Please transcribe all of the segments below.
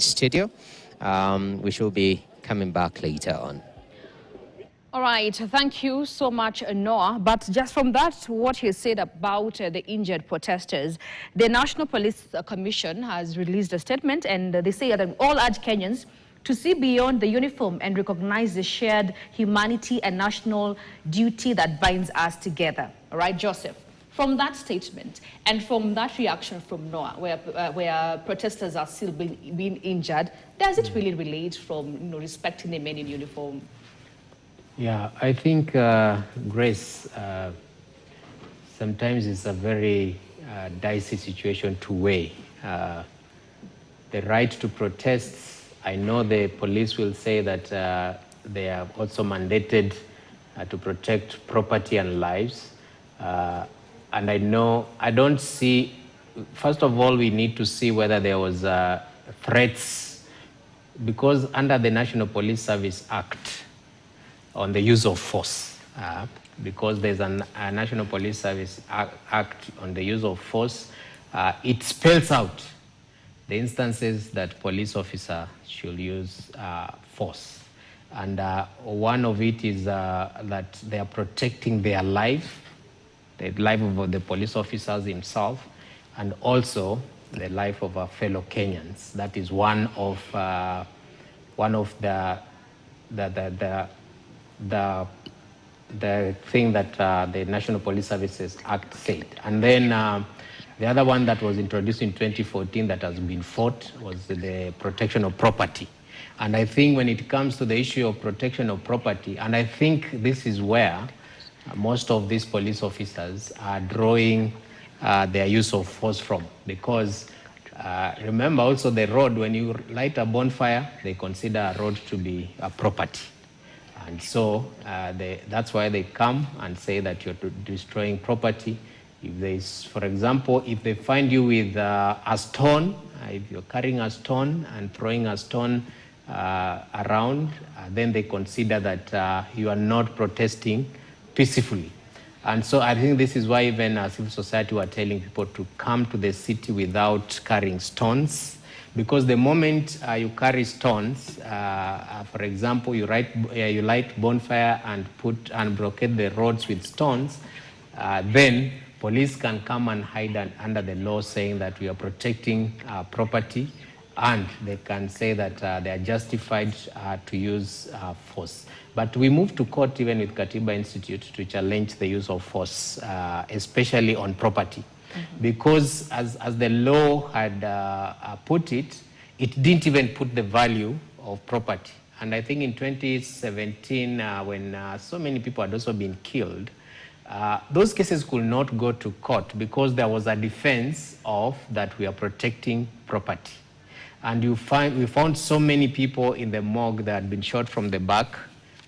studio. We shall be coming back later on. All right, thank you so much, Noah. But just from that, what he said about the injured protesters, the National Police Commission has released a statement, and they say that all urge Kenyans to see beyond the uniform and recognize the shared humanity and national duty that binds us together. All right, Joseph? From that statement and from that reaction from Noah, where protesters are still being injured, does it really relate from respecting the men in uniform? Yeah, I think, Grace, sometimes it's a very dicey situation to weigh. The right to protest, I know the police will say that they are also mandated to protect property and lives. And I don't see, first of all, we need to see whether there was threats, because under the National Police Service Act on the use of force, because there's a National Police Service Act on the use of force, it spells out the instances that police officer should use force. And one of it is that they are protecting their life, the life of the police officers himself, and also the life of our fellow Kenyans. That is one of the thing that the National Police Services Act said. And then the other one that was introduced in 2014 that has been fought was the protection of property. And I think when it comes to the issue of protection of property, and I think this is where most of these police officers are drawing their use of force from, because remember also the road, when you light a bonfire, they consider a road to be a property. And so that's why they come and say that you're destroying property. If there's, for example, if they find you with a stone, if you're carrying a stone and throwing a stone around, then they consider that you are not protesting peacefully. And so I think this is why even civil society were telling people to come to the city without carrying stones, because the moment you carry stones, for example, you light bonfire and blockade the roads with stones, then police can come and hide under the law saying that we are protecting property, and they can say that they are justified to use force. But we moved to court even with Katiba Institute to challenge the use of force, especially on property. Because as the law had put it, it didn't even put the value of property. And I think in 2017, when so many people had also been killed, those cases could not go to court because there was a defense of that we are protecting property. And we found so many people in the morgue that had been shot from the back,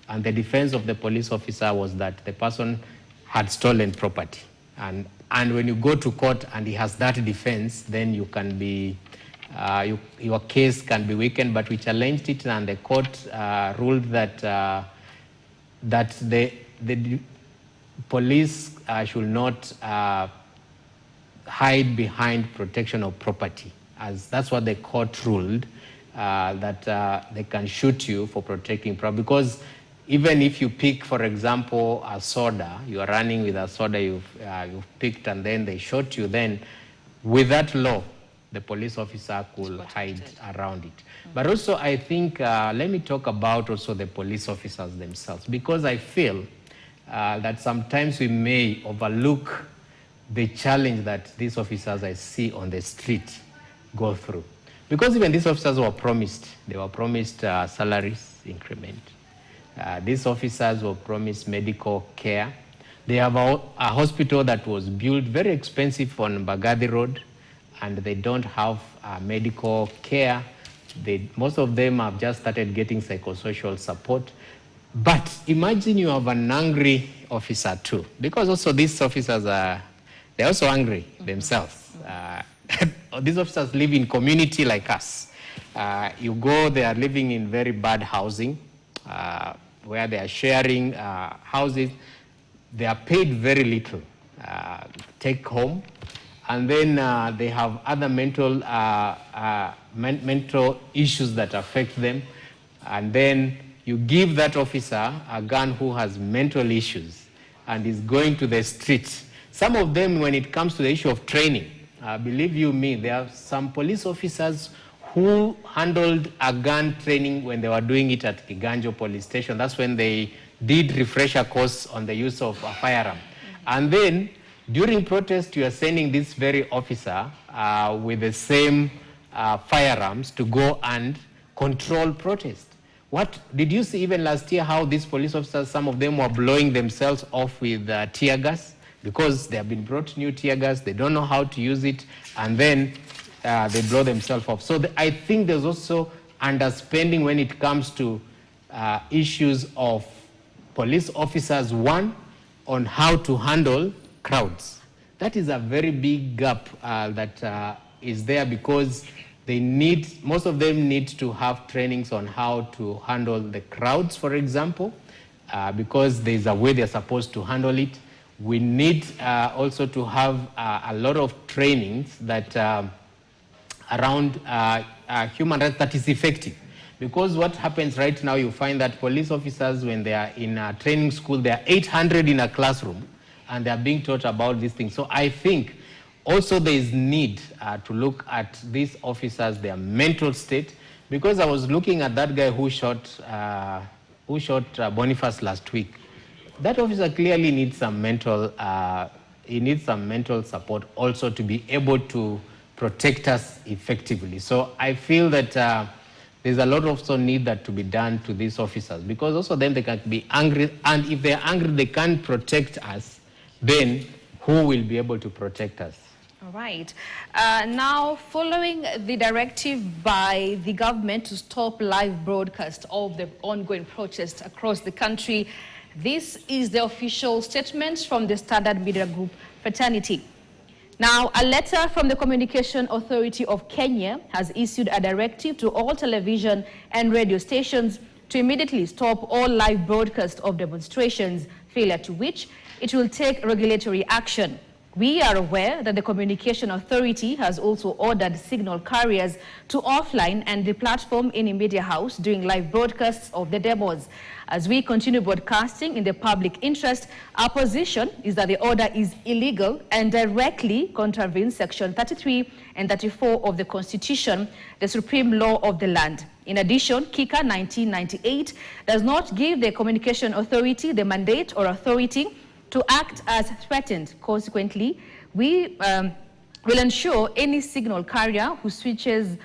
and the defense of the police officer was that the person had stolen property. And when you go to court and he has that defense, then you can be, your case can be weakened. But we challenged it, and the court ruled that the police should not hide behind protection of property, as that's what the court ruled, that they can shoot you for protecting property. Because even if you pick, for example, a soda, you are running with a soda you've picked, and then they shot you, then with that law, the police officer could hide around it. But also, I think, let me talk about also the police officers themselves, because I feel that sometimes we may overlook the challenge that these officers I see on the street go through. Because even these officers were promised, salaries increment. These officers were promised medical care. They have a hospital that was built very expensive on Mbagathi Road, and they don't have medical care. Most of them have just started getting psychosocial support. But imagine you have an angry officer too, because also these officers they're also angry themselves. These officers live in community like us. You go, they are living in very bad housing, where they are sharing houses. They are paid very little take home. And then they have other mental mental issues that affect them, and then you give that officer a gun who has mental issues and is going to the streets. Some of them, when it comes to the issue of training, believe you me, there are some police officers who handled a gun training when they were doing it at Kiganjo police station. That's when they did refresher course on the use of a firearm. And then during protest, you are sending this very officer with the same firearms to go and control protest. What did you see even last year how these police officers, some of them were blowing themselves off with tear gas because they have been brought new tear gas, they don't know how to use it, and then they blow themselves off. So I think there's also underspending when it comes to issues of police officers, one, on how to handle crowds. That is a very big gap that is there because they need, most of them need to have trainings on how to handle the crowds, for example, because there's a way they're supposed to handle it. We need also to have a lot of trainings that around human rights that is effective. Because what happens right now, you find that police officers, when they are in a training school, there are 800 in a classroom, and they are being taught about these things. So I think also there is need to look at these officers, their mental state, because I was looking at that guy who shot Boniface last week. That officer clearly needs some mental, he needs some mental support also to be able to protect us effectively. So I feel that there's a lot of also need that to be done to these officers, because also then they can be angry, and if they're angry, they can't protect us, then who will be able to protect us? All right. Now, following the directive by the government to stop live broadcast of the ongoing protests across the country, this is the official statement from the Standard Media Group fraternity. Now, a letter from the Communication Authority of Kenya has issued a directive to all television and radio stations to immediately stop all live broadcast of demonstrations, failure to which it will take regulatory action. We are aware that the Communication Authority has also ordered signal carriers to offline and deplatform any media house during live broadcasts of the demos. As we continue broadcasting in the public interest, our position is that the order is illegal and directly contravenes Section 33 and 34 of the Constitution, the supreme law of the land. In addition, KICA 1998 does not give the Communication Authority the mandate or authority to act as threatened. Consequently, we will ensure any signal carrier who switches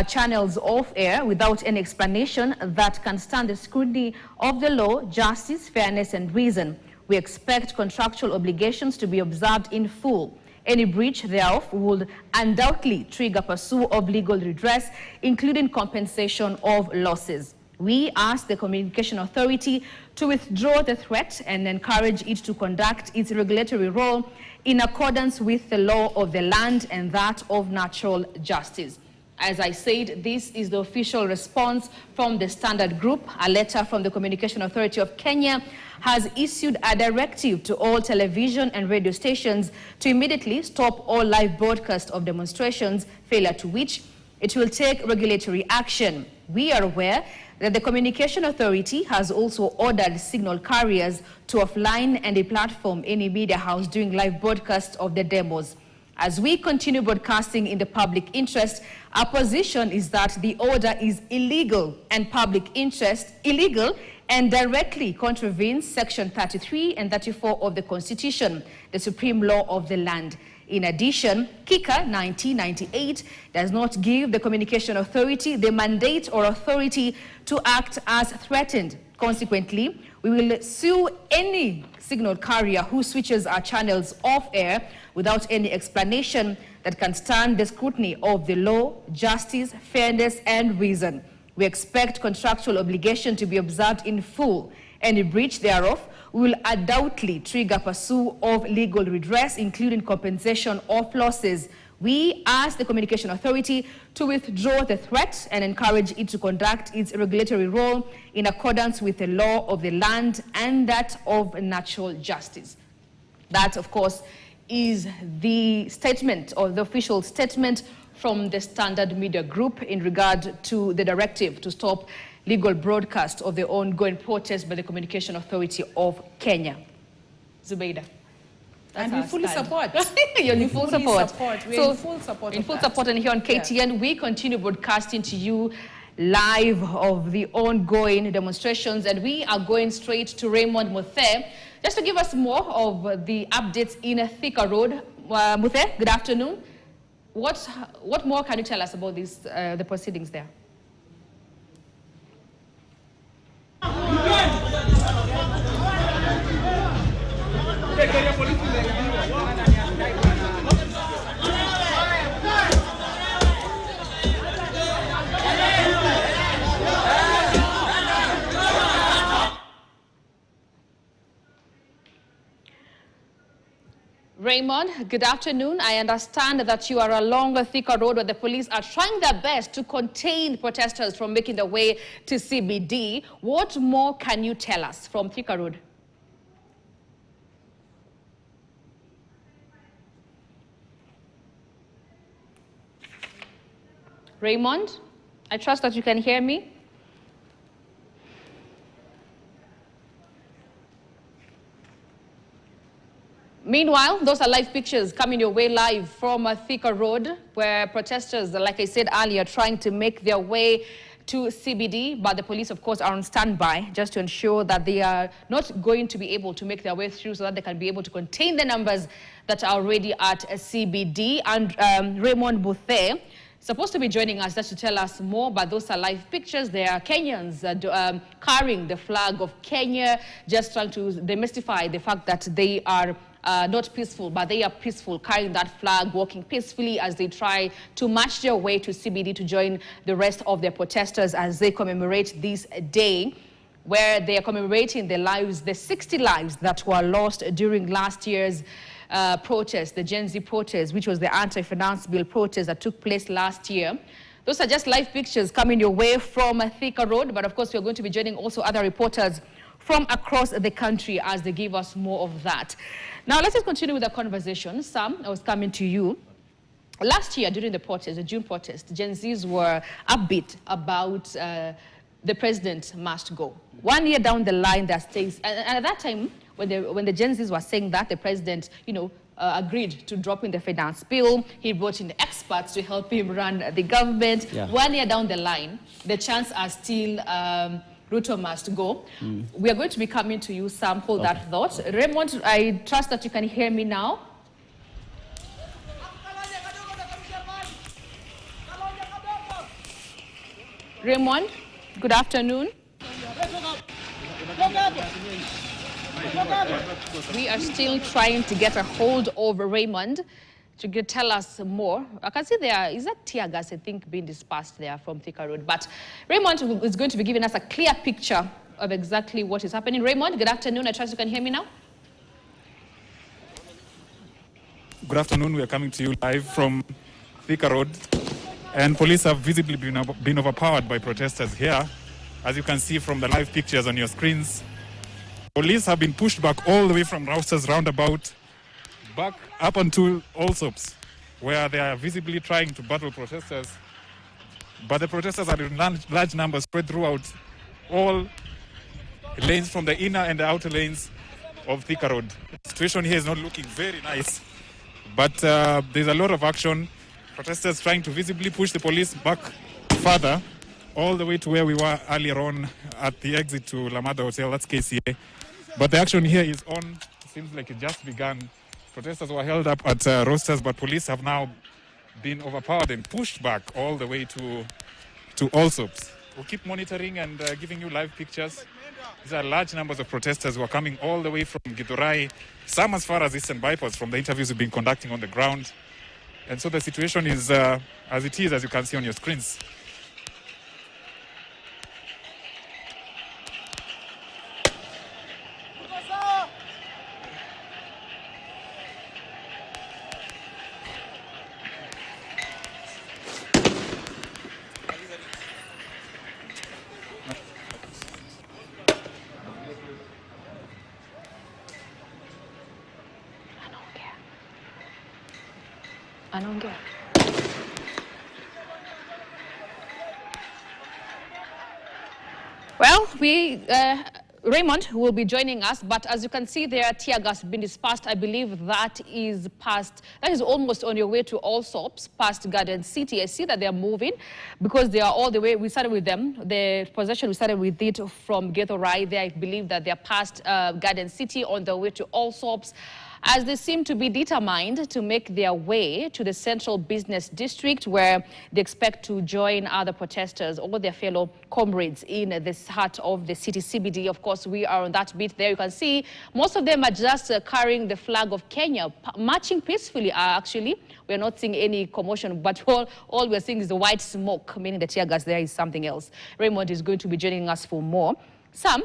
channels off air without any explanation that can stand the scrutiny of the law, justice, fairness, and reason. We expect contractual obligations to be observed in full. Any breach thereof would undoubtedly trigger pursuit of legal redress, including compensation of losses. We ask the Communication Authority to withdraw the threat and encourage it to conduct its regulatory role in accordance with the law of the land and that of natural justice. As I said, this is the official response from the Standard Group. A letter from the Communication Authority of Kenya has issued a directive to all television and radio stations to immediately stop all live broadcast of demonstrations, failure to which it will take regulatory action. We are aware that the Communication Authority has also ordered signal carriers to offline and deplatform any media house during live broadcast of the demos. As we continue broadcasting in the public interest, our position is that the order is illegal and directly contravenes Section 33 and 34 of the Constitution, the supreme law of the land. In addition, KICA 1998 does not give the Communication Authority the mandate or authority to act as threatened. Consequently, we will sue any signal carrier who switches our channels off air without any explanation that can stand the scrutiny of the law, justice, fairness, and reason. We expect contractual obligation to be observed in full. Any breach thereof will undoubtedly trigger pursuit of legal redress, including compensation of losses. We ask the Communication Authority to withdraw the threat and encourage it to conduct its regulatory role in accordance with the law of the land and that of natural justice. That, of course, is the statement or the official statement from the Standard Media Group in regard to the directive to stop legal broadcast of the ongoing protest by the Communication Authority of Kenya. Zubeida. And we fully support. You're in full support. We're in full support. In full support, and here on KTN, we continue broadcasting to you live of the ongoing demonstrations, and we are going straight to Raymond Muthe just to give us more of the updates in Thika Road. Muthe, good afternoon. What more can you tell us about this, the proceedings there? Raymond, good afternoon. I understand that you are along Thika Road where the police are trying their best to contain protesters from making their way to CBD. What more can you tell us from Thika Road? Raymond, I trust that you can hear me. Meanwhile, those are live pictures coming your way live from Thika Road, where protesters, like I said earlier, trying to make their way to CBD, but the police, of course, are on standby just to ensure that they are not going to be able to make their way through so that they can be able to contain the numbers that are already at CBD. And Raymond Muthe, supposed to be joining us just to tell us more, but those are live pictures. There are Kenyans carrying the flag of Kenya, just trying to demystify the fact that they are not peaceful, but they are peaceful, carrying that flag, walking peacefully as they try to march their way to CBD to join the rest of their protesters as they commemorate this day, where they are commemorating the lives, the 60 lives that were lost during last year's protest, the Gen Z protest, which was the anti-finance bill protest that took place last year. Those are just live pictures coming your way from Thika Road, but of course we're going to be joining also other reporters from across the country as they give us more of that. Now let's just continue with the conversation. Sam, I was coming to you. Last year during the protest, the June protest, Gen Zs were upbeat about the president must go. 1 year down the line, there are things, and at that time, when the Gen Zs were saying that, the president, agreed to drop in the finance bill. He brought in the experts to help him run the government. Yeah. 1 year down the line, the chances are still Ruto must go. We are going to be coming to you, Sam. Hold that thought. Raymond, I trust that you can hear me now. Raymond, good afternoon. We are still trying to get a hold of Raymond to tell us more. I can see there is that tear gas, I think, being dispersed there from Thika Road. But Raymond is going to be giving us a clear picture of exactly what is happening. Raymond, good afternoon. I trust you can hear me now. Good afternoon. We are coming to you live from Thika Road. And police have visibly been overpowered by protesters here. As you can see from the live pictures on your screens, police have been pushed back all the way from Rousters roundabout back up onto Allsops, where they are visibly trying to battle protesters. But the protesters are in large numbers spread throughout all lanes from the inner and the outer lanes of Thika Road. The situation here is not looking very nice, but there's a lot of action. Protesters trying to visibly push the police back further, all the way to where we were earlier on at the exit to Lamada Hotel, that's Kisii. But the action here is on. It seems like it just began. Protesters were held up at Roasters, but police have now been overpowered and pushed back all the way to Allsops. We'll keep monitoring and giving you live pictures. These are large numbers of protesters who are coming all the way from Githurai, some as far as Eastern Bypass from the interviews we've been conducting on the ground. And so the situation is as it is, as you can see on your screens. Anaongea. Well, Raymond will be joining us, but as you can see there, tear gas being dispersed. I believe that is almost on your way to Allsops, past Garden City. I see that they are moving because they are all the way, we started with them, the possession, we started with it from Githurai there. I believe that they are past Garden City on their way to Allsops, as they seem to be determined to make their way to the central business district, where they expect to join other protesters or their fellow comrades in this heart of the city CBD. Of course, we are on that bit there. You can see most of them are just carrying the flag of Kenya, marching peacefully. Actually, we're not seeing any commotion, but all we're seeing is the white smoke, meaning the tear gas there is something else. Raymond is going to be joining us for more. Sam,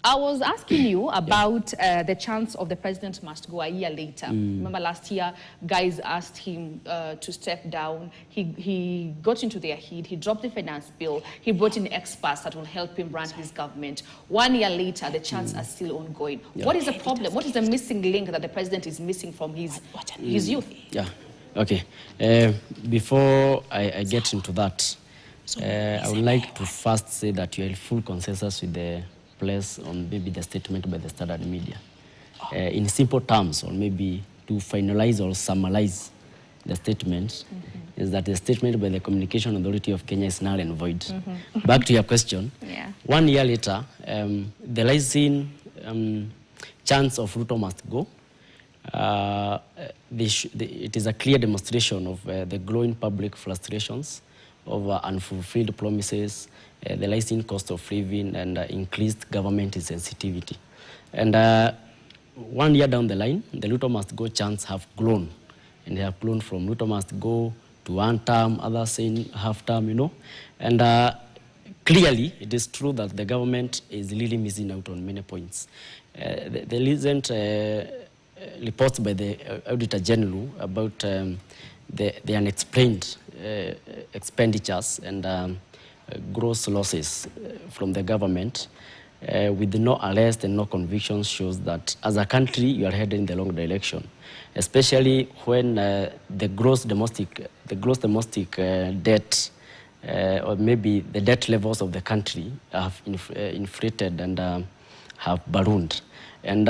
I was asking you about the chance of the president must go a year later. Remember last year, guys asked him to step down. He got into their heat. He dropped the finance bill. He brought in experts that will help him run his government. 1 year later, the chants are still ongoing. Yeah. What is the problem? What is the missing link that the president is missing from his youth? Yeah, okay. Before I get into that, I would like to first say that you are in full consensus with the place on maybe the statement by the Standard Media. In simple terms, or maybe to finalize or summarize the statement, is that the statement by the Communication Authority of Kenya is null and void. Back to your question, 1 year later, the rising chance of Ruto must go. It is a clear demonstration of the growing public frustrations over unfulfilled promises, the rising cost of living, and increased government insensitivity. And 1 year down the line, the Ruto must go chants have grown. And they have grown from Ruto must go to 1 term, others saying half term, you know. And clearly, it is true that the government is really missing out on many points. The recent reports by the Auditor General about the unexplained expenditures and gross losses from the government with no arrest and no convictions shows that as a country you are heading in the wrong direction, especially when the gross domestic debt or maybe the debt levels of the country have inflated and have ballooned. And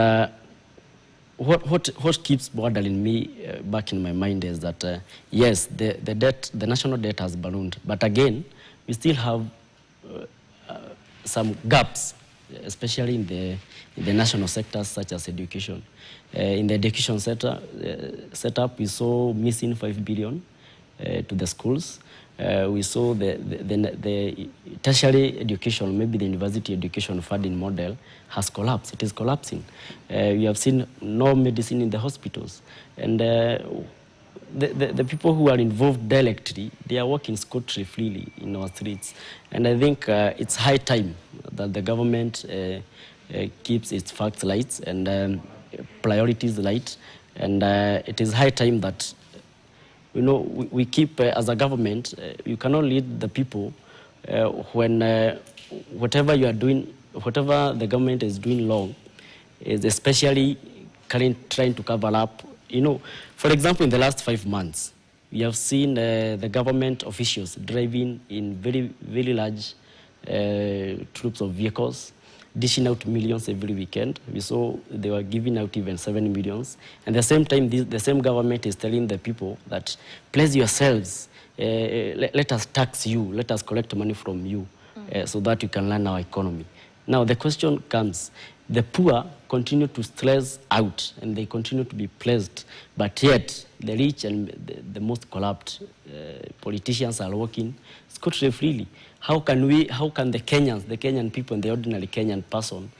what keeps bothering me back in my mind is that yes, the national debt has ballooned, but again, we still have some gaps, especially in the national sectors such as education. In the education setup, we saw missing 5 billion to the schools. We saw the tertiary education, maybe the university education funding model has collapsed. It is collapsing. We have seen no medicine in the hospitals. And the people who are involved directly, they are walking scot-free freely in our streets. And I think it's high time that the government keeps its facts light and priorities light. And it is high time that, you know, we keep, as a government, you cannot lead the people when whatever you are doing, whatever the government is doing wrong, is especially trying to cover up. You know, for example, in the last 5 months, we have seen the government officials driving in very, very large troops of vehicles, dishing out millions every weekend. We saw they were giving out even 7 millions. And at the same time, the same government is telling the people that, please yourselves, let us tax you, let us collect money from you so that you can run our economy. Now, the question comes, the poor continue to stress out and they continue to be pleased, but yet the rich and the most corrupt politicians are working scot-free freely. How can the Kenyan people and the ordinary Kenyan person,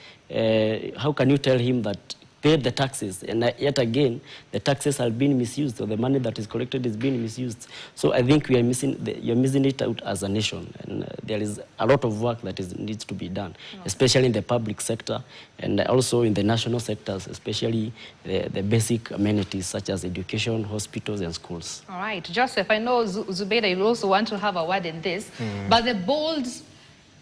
how can you tell him that pay the taxes, and yet again the taxes are being misused, or the money that is collected is being misused? So I think we are you're missing it out as a nation, and there is a lot of work that needs to be done, especially in the public sector and also in the national sectors, especially the basic amenities such as education, hospitals, and schools. All right, Joseph, I know Zubeida, you also want to have a word in this, but the bold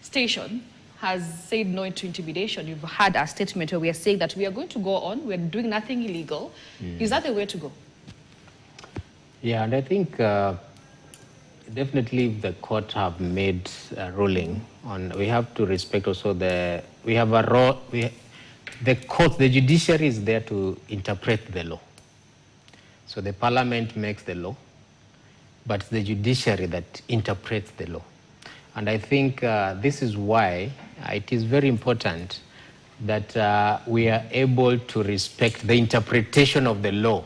station has said no to intimidation. You've had a statement where we are saying that we are going to go on, we're doing nothing illegal. Is that the way to go? Yeah, and I think definitely the court have made a ruling on, we have to respect also the court, the judiciary is there to interpret the law. So the parliament makes the law, but it's the judiciary that interprets the law. And I think this is why it is very important that we are able to respect the interpretation of the law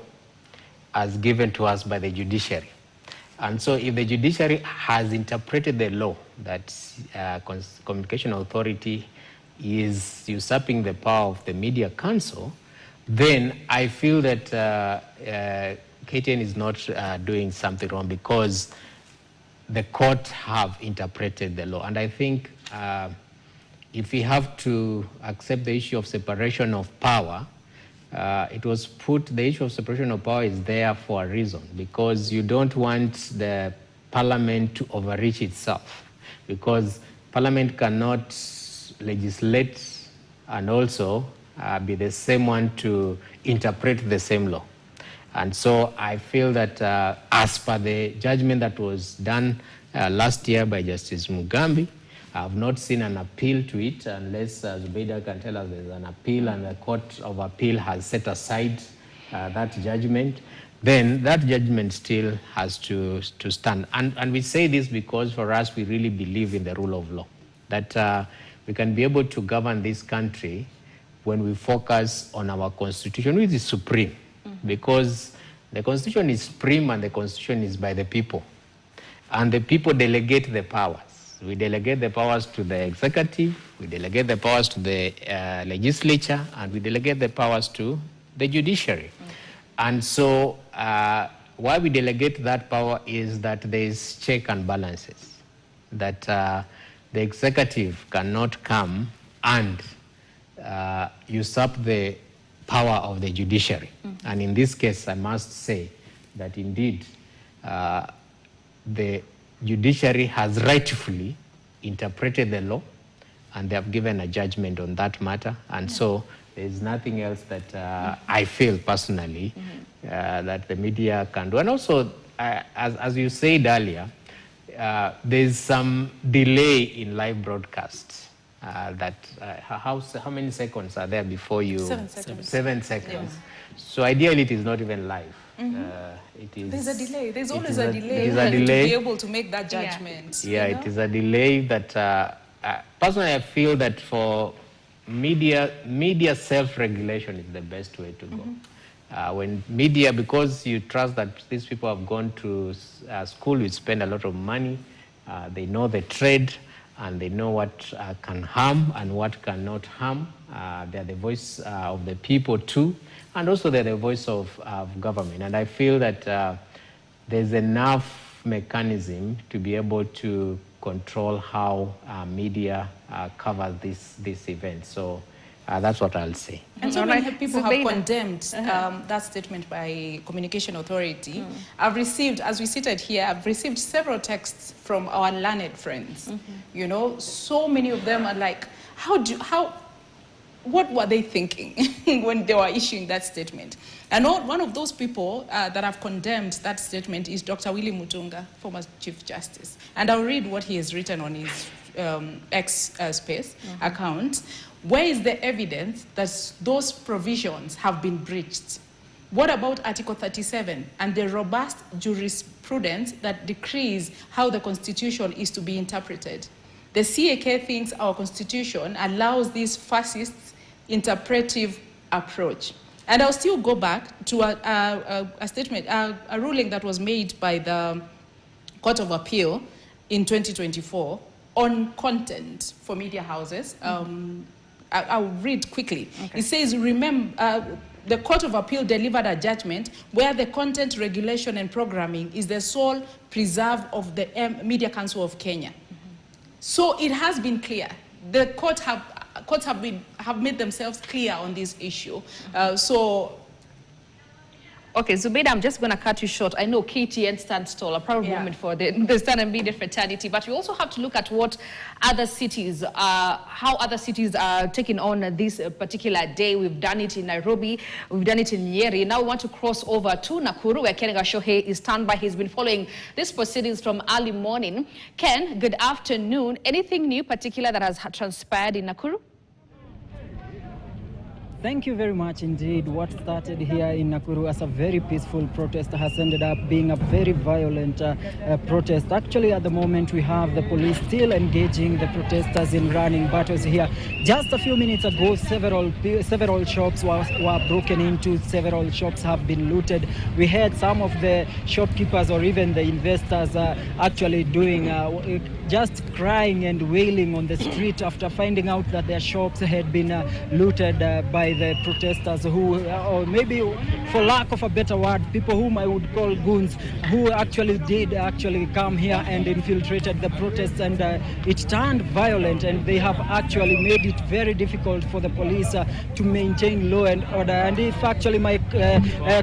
as given to us by the judiciary. And so if the judiciary has interpreted the law that Communication Authority is usurping the power of the Media Council, then I feel that KTN is not doing something wrong because the court have interpreted the law. And I think if we have to accept the issue of separation of power, it was put, the issue of separation of power is there for a reason, because you don't want the parliament to overreach itself, because parliament cannot legislate and also be the same one to interpret the same law. And so I feel that as per the judgment that was done last year by Justice Mugambi, I have not seen an appeal to it, unless Zubeida can tell us there's an appeal and the Court of Appeal has set aside that judgment. Then that judgment still has to stand. And we say this because for us, we really believe in the rule of law, that we can be able to govern this country when we focus on our constitution, which is supreme, because the constitution is supreme and the constitution is by the people. And the people delegate the powers. We delegate the powers to the executive, we delegate the powers to the legislature, and we delegate the powers to the judiciary. And so why we delegate that power is that there is check and balances, that the executive cannot come and usurp the power of the judiciary. And in this case, I must say that indeed the judiciary has rightfully interpreted the law, and they have given a judgment on that matter. And so there is nothing else that I feel personally that the media can do. And also, as you said earlier, there's some delay in live broadcasts. How many seconds are there before you? 7 seconds. 7 seconds. Yeah. So ideally, it is not even live. There's a delay. There's always a delay. It is a delay to be able to make that judgment. Yeah, you know? it is a delay that personally I feel that for media self-regulation is the best way to go. When media, because you trust that these people have gone to school, you spend a lot of money, they know the trade, and they know what can harm and what cannot harm. They're the voice of the people too, and also they're the voice of government. And I feel that there's enough mechanism to be able to control how media covers this event. So that's what I'll say. And so many people have condemned that statement by Communication Authority. I've received, as we seated here, I've received several texts from our learned friends. You know, so many of them are like, what were they thinking when they were issuing that statement? And one of those people that have condemned that statement is Dr. Willy Mutunga, former Chief Justice. And I'll read what he has written on his X space account. Where is the evidence that those provisions have been breached? What about Article 37 and the robust jurisprudence that decrees how the Constitution is to be interpreted? The CAK thinks our Constitution allows this fascist interpretive approach. And I'll still go back to a statement, a ruling that was made by the Court of Appeal in 2024 on content for media houses. I'll read quickly. Okay. It says, the Court of Appeal delivered a judgment where the content regulation and programming is the sole preserve of the Media Council of Kenya. So it has been clear. The courts have made themselves clear on this issue. So Okay, Zubaida, I'm just going to cut you short. I know KTN stands tall, a proud moment for the Stan and Media fraternity, but we also have to look at what other cities, how other cities are taking on this particular day. We've done it in Nairobi, we've done it in Nyeri. Now we want to cross over to Nakuru, where Ken Gashohe is standby. He's been following these proceedings from early morning. Ken, good afternoon. Anything new particular that has transpired in Nakuru? Thank you very much indeed. What started here in Nakuru as a very peaceful protest has ended up being a very violent protest. Actually, at the moment, we have the police still engaging the protesters in running battles here. Just a few minutes ago, several shops were broken into, several shops have been looted. We had some of the shopkeepers or even the investors actually doing just crying and wailing on the street after finding out that their shops had been looted by the protesters who, or maybe for lack of a better word, people whom I would call goons, who actually did come here and infiltrated the protests, and it turned violent, and they have actually made it very difficult for the police to maintain law and order. And if actually my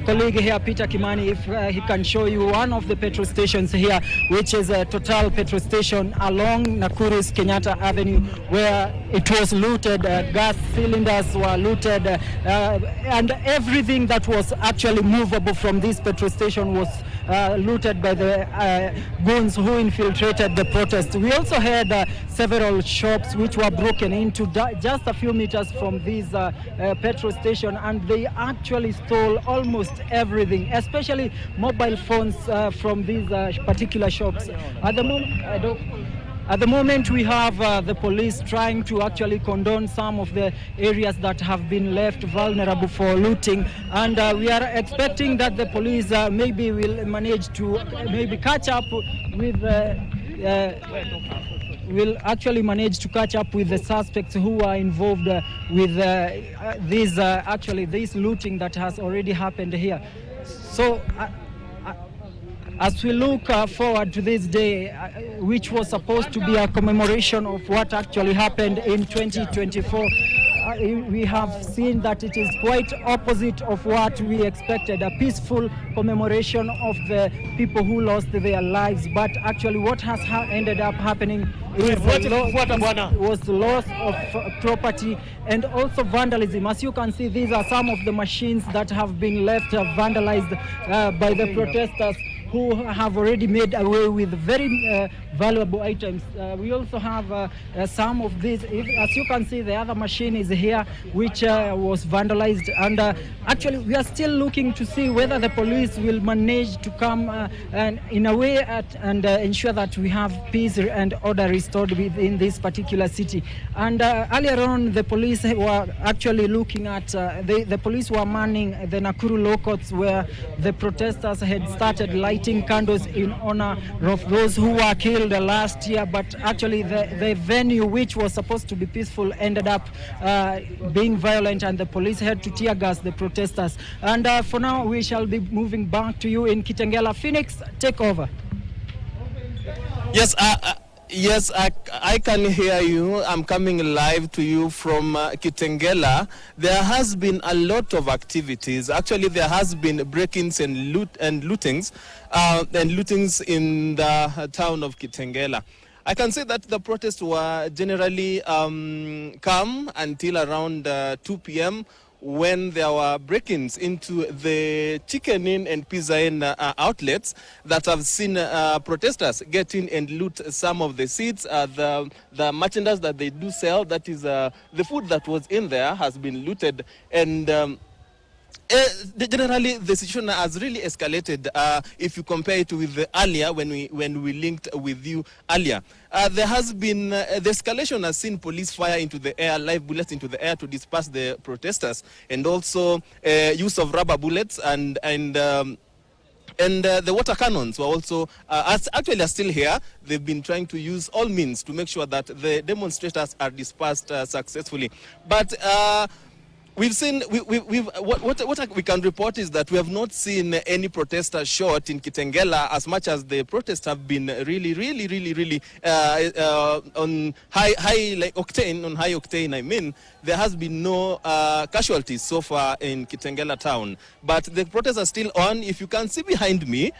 colleague here, Peter Kimani, if he can show you one of the petrol stations here, which is a Total petrol station along Nakuru's Kenyatta Avenue, where it was looted, gas cylinders were looted, and everything that was actually movable from this petrol station was looted by the goons who infiltrated the protest. We also had several shops which were broken into just a few meters from this petrol station, and they actually stole almost everything, especially mobile phones from these particular shops. At the moment, we have the police trying to actually condone some of the areas that have been left vulnerable for looting, and we are expecting that the police maybe will manage to catch up with will actually manage to catch up with the suspects who are involved with this looting that has already happened here. So as we look forward to this day, which was supposed to be a commemoration of what actually happened in 2024, we have seen that it is quite opposite of what we expected, a peaceful commemoration of the people who lost their lives. But actually what has ended up happening was the loss of property and also vandalism. As you can see, these are some of the machines that have been left vandalized by the protesters, who have already made away with very valuable items. We also have some of these. As you can see, the other machine is here, which was vandalized. And actually, we are still looking to see whether the police will manage to come and in a way and ensure that we have peace and order restored within this particular city. And earlier on, the police were actually looking at, the police were manning the Nakuru law courts, where the protesters had started lighting candles in honor of those who were killed last year. But actually the venue, which was supposed to be peaceful, ended up being violent, and the police had to tear gas the protesters. And for now, we shall be moving back to you in Kitengela. Phoenix, take over. Yes, I can hear you. I'm coming live to you from Kitengela. There has been a lot of activities. Actually, there has been break-ins and lootings in the town of Kitengela. I can say that the protests were generally calm until around 2 p.m. when there were break-ins into the Chicken Inn and Pizza Inn outlets that have seen protesters get in and loot some of the seats. The merchandise that they do sell, that is the food that was in there, has been looted. And generally, the situation has really escalated if you compare it with earlier, when we linked with you earlier. There has been, the escalation has seen police fire into the air, live bullets into the air to disperse the protesters, and also use of rubber bullets, and the water cannons were also, actually are still here. They've been trying to use all means to make sure that the demonstrators are dispersed successfully. But We've seen, what we can report is that we have not seen any protesters shot in Kitengela, as much as the protests have been really on high octane. I mean, there has been no casualties so far in Kitengela town. But the protests are still on. If you can see behind me,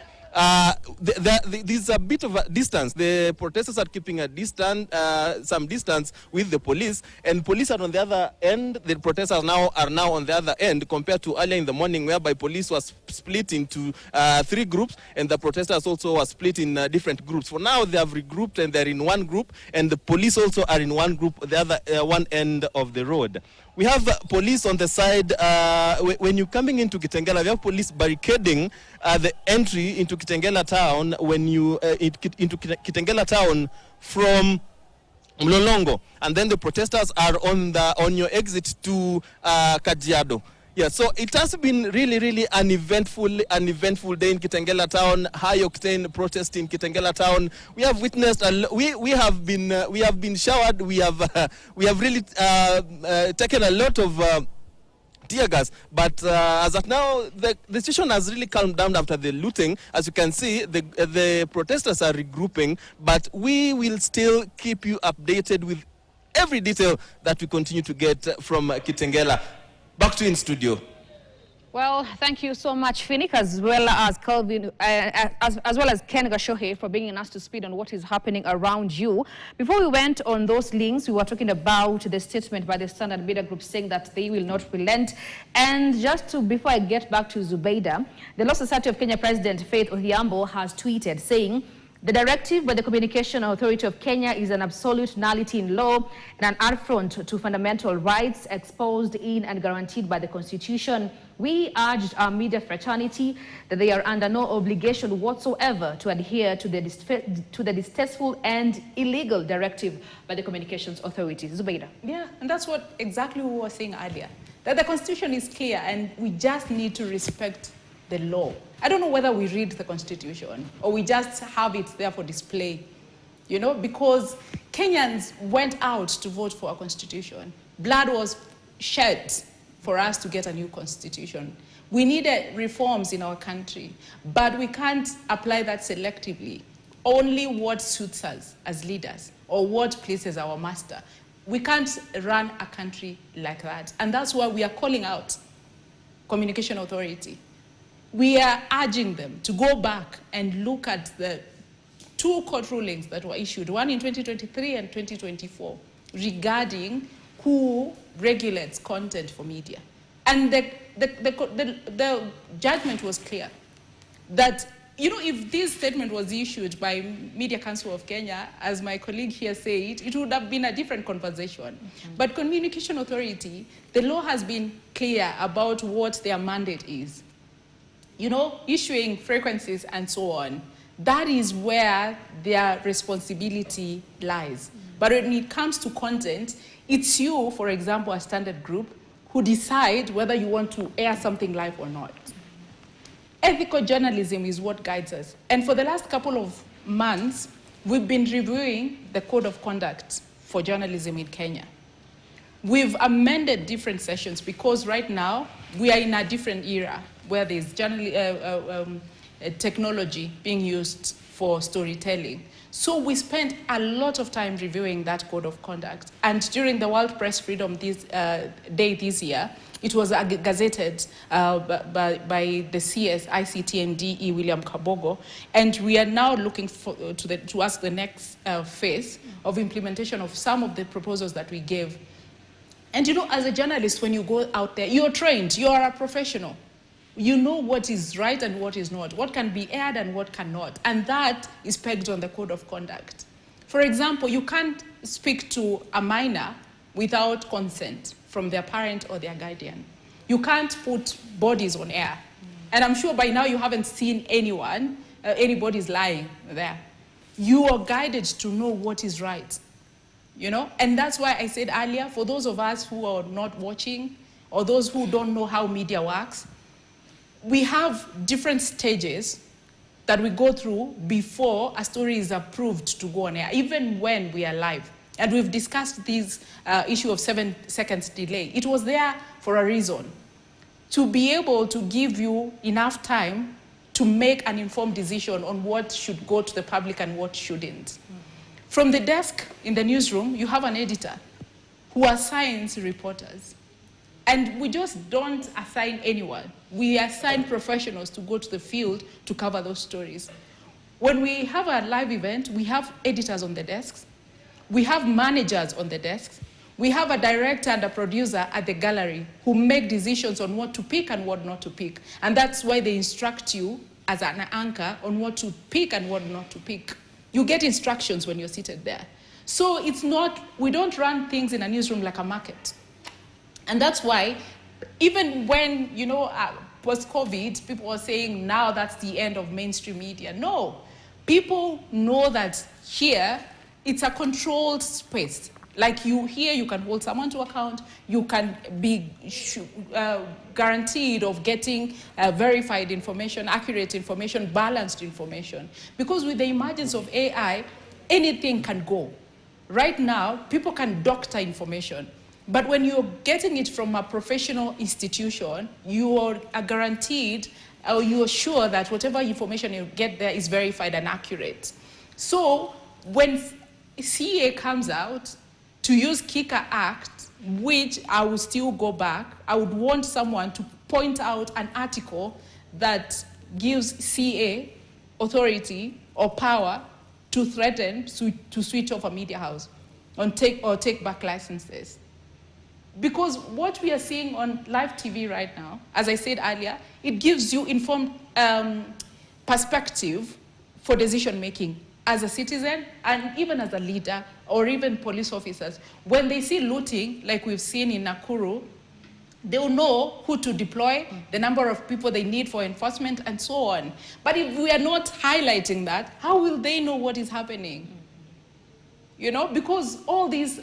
there's a bit of a distance. The protesters are keeping a distance, some distance with the police, and police are on the other end. The protesters are now on the other end, compared to earlier in the morning, whereby police was split into 3 groups, and the protesters also were split in different groups. For now, they have regrouped and they're in one group, and the police also are in one group, the other one end of the road. We have police on the side. When you're coming into Kitengela, we have police barricading the entry into Kitengela town when you into Kitengela town from Mlolongo, and then the protesters are on your exit to Kajiado. Yeah, so it has been really an eventful day in Kitengela town. High octane protest in Kitengela town. We have witnessed we have been showered. We have really taken a lot of tear gas, but as of now, the situation has really calmed down after the looting. As you can see, the protesters are regrouping, but we will still keep you updated with every detail that we continue to get from Kitengela. Back to you in studio. Well, thank you so much, Phoenix, as well as Kelvin, as well as Ken Gashohe, for bringing us to speed on what is happening around you. Before we went on those links, we were talking about the statement by the Standard Media Group saying that they will not relent. And before I get back to Zubeida, the Law Society of Kenya President Faith Odhiambo has tweeted saying, "The directive by the Communication Authority of Kenya is an absolute nullity in law and an affront to fundamental rights exposed in and guaranteed by the Constitution. We urged our media fraternity that they are under no obligation whatsoever to adhere to the distasteful and illegal directive by the Communications Authority." Zubeida. Yeah, and that's exactly what we were saying earlier, that the Constitution is clear and we just need to respect the law. I don't know whether we read the Constitution or we just have it there for display, you know, because Kenyans went out to vote for a Constitution. Blood was shed for us to get a new Constitution. We needed reforms in our country, but we can't apply that selectively. Only what suits us as leaders or what pleases our master. We can't run a country like that. And that's why we are calling out Communication Authority. We are urging them to go back and look at the 2 court rulings that were issued, one in 2023 and 2024, regarding who regulates content for media. And the judgment was clear that, you know, if this statement was issued by Media Council of Kenya, as my colleague here said, it would have been a different conversation. But Communication Authority, the law has been clear about what their mandate is. You know, issuing frequencies and so on, that is where their responsibility lies. But when it comes to content, it's you, for example, a Standard Group, who decide whether you want to air something live or not. Ethical journalism is what guides us. And for the last couple of months, we've been reviewing the Code of Conduct for journalism in Kenya. We've amended different sessions because right now we are in a different era where there's technology being used for storytelling. So we spent a lot of time reviewing that Code of Conduct. And during the World Press Freedom Day this year, it was gazetted by the CS, ICT and DE, William Kabogo. And we are now looking towards the next phase of implementation of some of the proposals that we gave. And you know, as a journalist, when you go out there, you're trained, you are a professional. You know what is right and what is not, what can be aired and what cannot. And that is pegged on the Code of Conduct. For example, you can't speak to a minor without consent from their parent or their guardian. You can't put bodies on air. And I'm sure by now you haven't seen anybody's lying there. You are guided to know what is right, you know? And that's why I said earlier, for those of us who are not watching or those who don't know how media works, we have different stages that we go through before a story is approved to go on air, even when we are live. And we've discussed this issue of 7 seconds delay. It was there for a reason, to be able to give you enough time to make an informed decision on what should go to the public and what shouldn't. From the desk in the newsroom, you have an editor who assigns reporters. And we just don't assign anyone. We assign professionals to go to the field to cover those stories. When we have a live event, we have editors on the desks. We have managers on the desks. We have a director and a producer at the gallery who make decisions on what to pick and what not to pick. And that's why they instruct you as an anchor on what to pick and what not to pick. You get instructions when you're seated there. So it's not, we don't run things in a newsroom like a market. And that's why, even when, you know, post-COVID, people were saying now that's the end of mainstream media. No, people know that here, it's a controlled space. Like here, you can hold someone to account, you can be guaranteed of getting verified information, accurate information, balanced information. Because with the emergence of AI, anything can go. Right now, people can doctor information. But when you're getting it from a professional institution, you are guaranteed, or you are sure that whatever information you get there is verified and accurate. So when CA comes out to use Kika Act, which I will still go back, I would want someone to point out an article that gives CA authority or power to threaten to switch off a media house or take back licenses. Because what we are seeing on live TV right now, as I said earlier, it gives you informed perspective for decision making as a citizen and even as a leader or even police officers. When they see looting, like we've seen in Nakuru, they'll know who to deploy, the number of people they need for enforcement, and so on. But if we are not highlighting that, how will they know what is happening? You know, because all these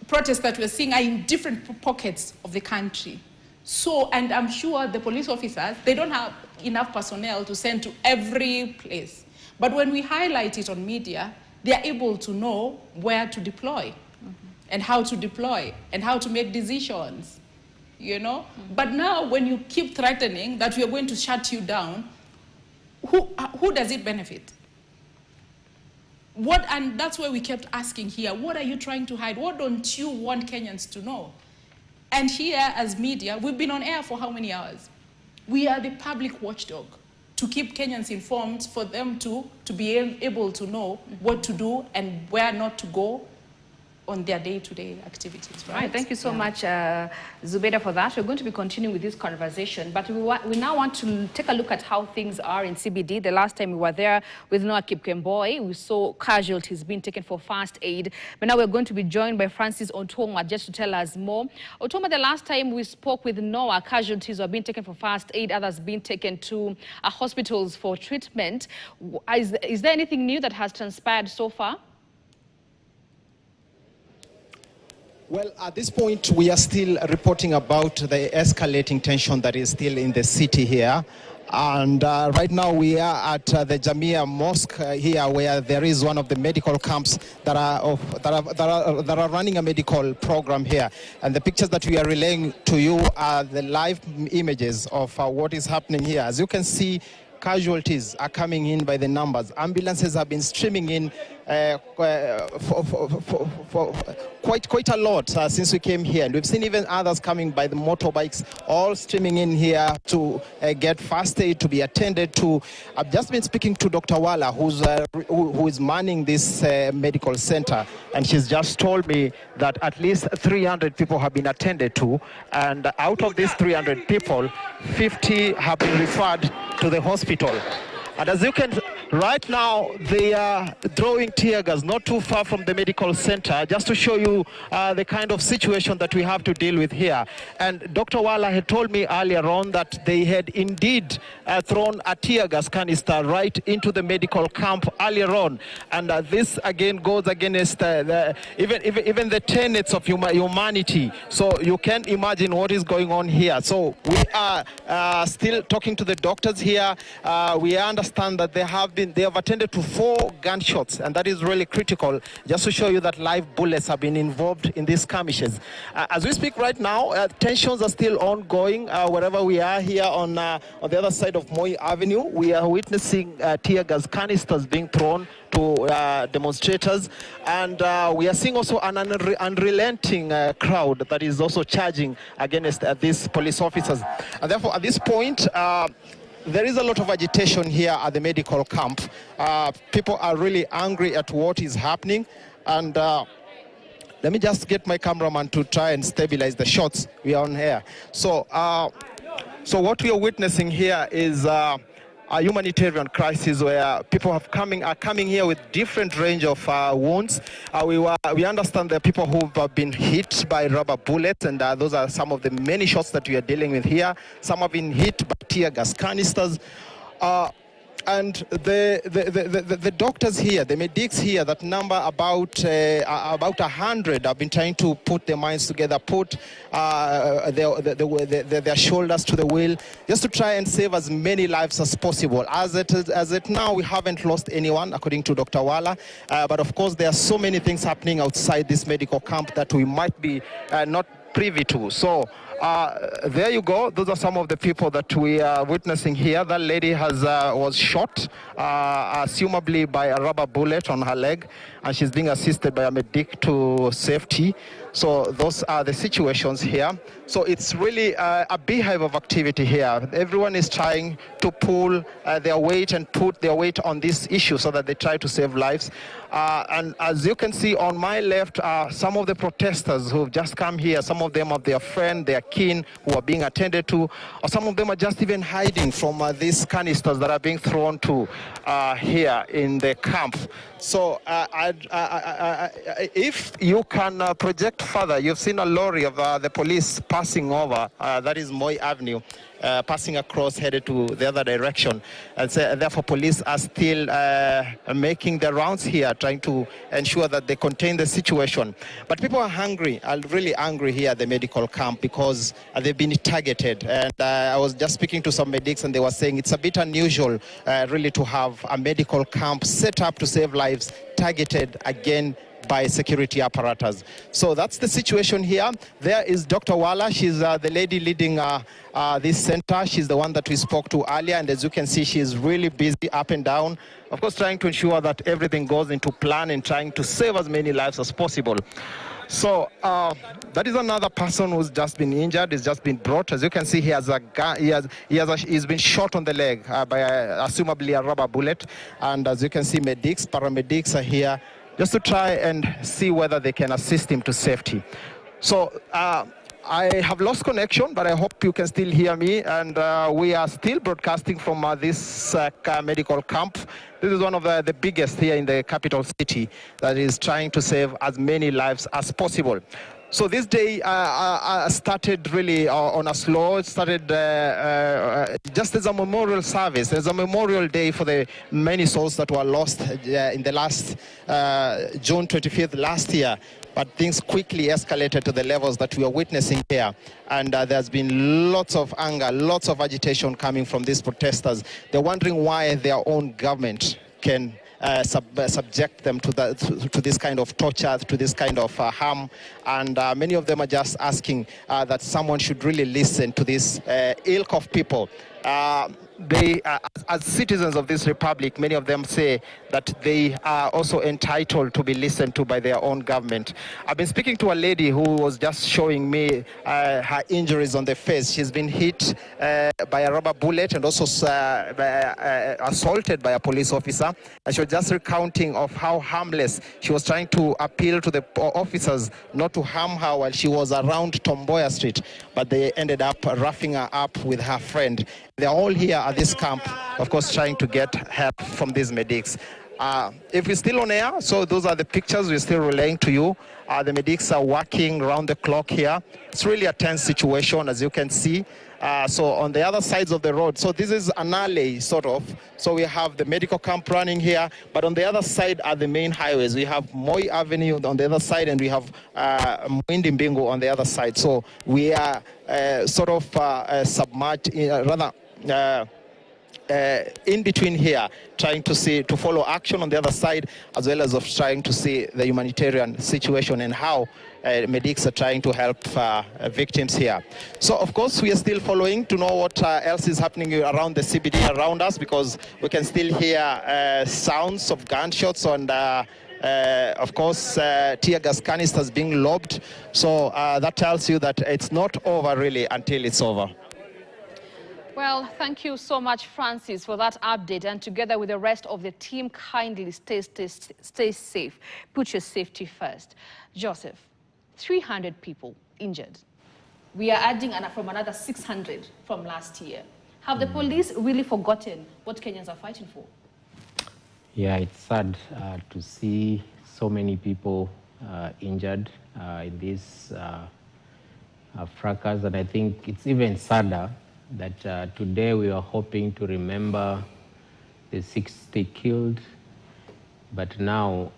protests that we're seeing are in different pockets of the country. So, and I'm sure the police officers, they don't have enough personnel to send to every place. But when we highlight it on media, they're able to know where to deploy and how to deploy and how to make decisions, you know? But now when you keep threatening that we are going to shut you down, who does it benefit? And that's why we kept asking here, what are you trying to hide? What don't you want Kenyans to know? And here, as media, we've been on air for how many hours? We are the public watchdog to keep Kenyans informed, for them to be able to know what to do and where not to go on their day-to-day activities, right? Right, thank you so much, Zubeda, for that. We're going to be continuing with this conversation, but we now want to take a look at how things are in CBD. The last time we were there with Noah Kipkemboi, we saw casualties being taken for first aid, but now we're going to be joined by Francis Otoma just to tell us more. Otoma, the last time we spoke with Noah, casualties were being taken for first aid, others being taken to hospitals for treatment. Is there anything new that has transpired so far? Well, at this point, we are still reporting about the escalating tension that is still in the city here. And right now we are at the Jamia Mosque here, where there is one of the medical camps that are running a medical program here. And the pictures that we are relaying to you are the live images of what is happening here. As you can see, casualties are coming in by the numbers. Ambulances have been streaming in for quite a lot since we came here. And we've seen even others coming by the motorbikes, all streaming in here to get first aid, to be attended to. I've just been speaking to Dr. Wala, who is manning this medical center, and she's just told me that at least 300 people have been attended to, and out of these 300 people, 50 have been referred to the hospital. And as you can, right now, they are throwing tear gas not too far from the medical center, just to show you the kind of situation that we have to deal with here. And Dr. Wala had told me earlier on that they had indeed thrown a tear gas canister right into the medical camp earlier on. And this again goes against even the tenets of humanity. So you can imagine what is going on here. So we are still talking to the doctors here. We understand that there have been have attended to 4 gunshots, and that is really critical, just to show you that live bullets have been involved in these skirmishes. As we speak right now, tensions are still ongoing wherever we are here on the other side of Moi Avenue. We are witnessing tear gas canisters being thrown to demonstrators, and we are seeing also an unrelenting crowd that is also charging against these police officers. And therefore, at this point, there is a lot of agitation here at the medical camp. People are really angry at what is happening, and let me just get my cameraman to try and stabilize the shots. We are on air. So what we are witnessing here is a humanitarian crisis where people are coming here with different range of wounds. We understand there are people who have been hit by rubber bullets, and those are some of the many shots that we are dealing with here. Some have been hit by tear gas canisters. And the doctors here, the medics here, that number about 100 have been trying to put their minds together, put their shoulders to the wheel, just to try and save as many lives as possible. As it now, we haven't lost anyone, according to Dr. Wala, but of course there are so many things happening outside this medical camp that we might be not privy to. So there you go. Those are some of the people that we are witnessing here. That lady was shot, assumably by a rubber bullet on her leg, and she's being assisted by a medic to safety. So those are the situations here. So it's really a beehive of activity here. Everyone is trying to pull their weight and put their weight on this issue so that they try to save lives. And as you can see on my left, some of the protesters who've just come here, some of them are their friend, their kin, who are being attended to, or some of them are just even hiding from these canisters that are being thrown to here in the camp. So if you can project further, you've seen a lorry of the police passing over, that is Moi Avenue, passing across, headed to the other direction. And so, therefore, police are still making the rounds here, trying to ensure that they contain the situation. But people are hungry, are really angry here at the medical camp because they've been targeted. And I was just speaking to some medics, and they were saying it's a bit unusual, really, to have a medical camp set up to save lives, targeted again by security apparatus. So that's the situation here. There is Dr. Wala. She's the lady leading this center. She's the one that we spoke to earlier, and as you can see, she's really busy up and down, of course, trying to ensure that everything goes into plan and trying to save as many lives as possible. So that is another person who's just been injured. He's just been brought. As you can see, he has a gun. He's been shot on the leg by assumably a rubber bullet. And as you can see, medics, paramedics are here just to try and see whether they can assist him to safety. So I have lost connection, but I hope you can still hear me. And we are still broadcasting from this medical camp. This is one of the biggest here in the capital city that is trying to save as many lives as possible. So this day started really on a slow. It started just as a memorial service. There's a memorial day for the many souls that were lost in the last June 25th last year. But things quickly escalated to the levels that we are witnessing here. And there's been lots of anger, lots of agitation coming from these protesters. They're wondering why their own government can subject them to this kind of torture, to this kind of harm. And many of them are just asking that someone should really listen to this ilk of people. They, as citizens of this republic, many of them say that they are also entitled to be listened to by their own government. I've been speaking to a lady who was just showing me her injuries on the face. She's been hit by a rubber bullet and also assaulted by a police officer. And she was just recounting of how harmless. She was trying to appeal to the officers not to harm her while she was around Tomboya Street, but they ended up roughing her up with her friend. They're all here at this camp, of course, trying to get help from these medics. If we're still on air, so those are the pictures we're still relaying to you. The medics are working around the clock here. It's really a tense situation, as you can see. So on the other sides of the road, so this is an alley, sort of. So we have the medical camp running here, but on the other side are the main highways. We have Moi Avenue on the other side, and we have Mwindi Mbingu on the other side. So we are sort of submerged, in between here, trying to follow action on the other side, as well as of trying to see the humanitarian situation and how medics are trying to help victims here. So, of course, we are still following to know what else is happening around the CBD around us, because we can still hear sounds of gunshots and of course, tear gas canisters being lobbed. So that tells you that it's not over really until it's over. Well, thank you so much, Francis, for that update. And together with the rest of the team, kindly stay safe. Put your safety first. Joseph, 300 people injured. We are adding from another 600 from last year. Have the police really forgotten what Kenyans are fighting for? Yeah, it's sad to see so many people injured in this fracas, and I think it's even sadder that today we are hoping to remember the 60 killed, but now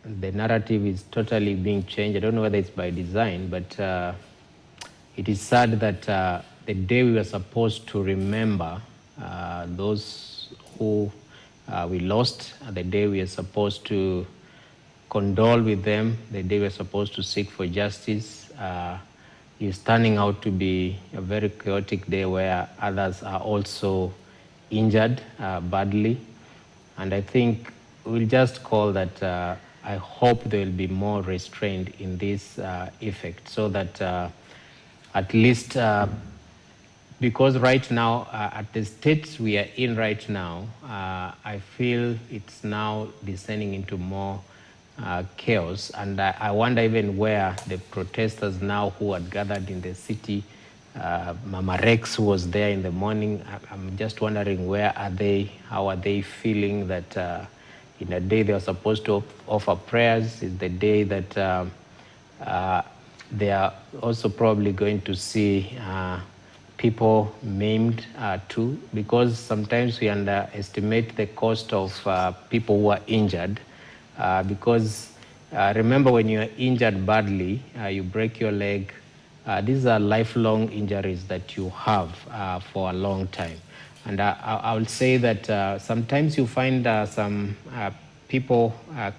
the narrative is totally being changed. I don't know whether it's by design, but it is sad that the day we were supposed to remember those who we lost, the day we are supposed to condole with them, the day we are supposed to seek for justice, is turning out to be a very chaotic day where others are also injured badly. And I think we'll just call that I hope there will be more restraint in this effect, so that at least because right now, at the state we are in right now, I feel it's now descending into more chaos. And I wonder even where the protesters now who had gathered in the city, Mama Rex who was there in the morning, I'm just wondering where are they, how are they feeling that in a day they are supposed to offer prayers, is the day that they are also probably going to see people maimed too, because sometimes we underestimate the cost of people who are injured, because remember, when you are injured badly, you break your leg, these are lifelong injuries that you have for a long time. And I will say that sometimes you find some people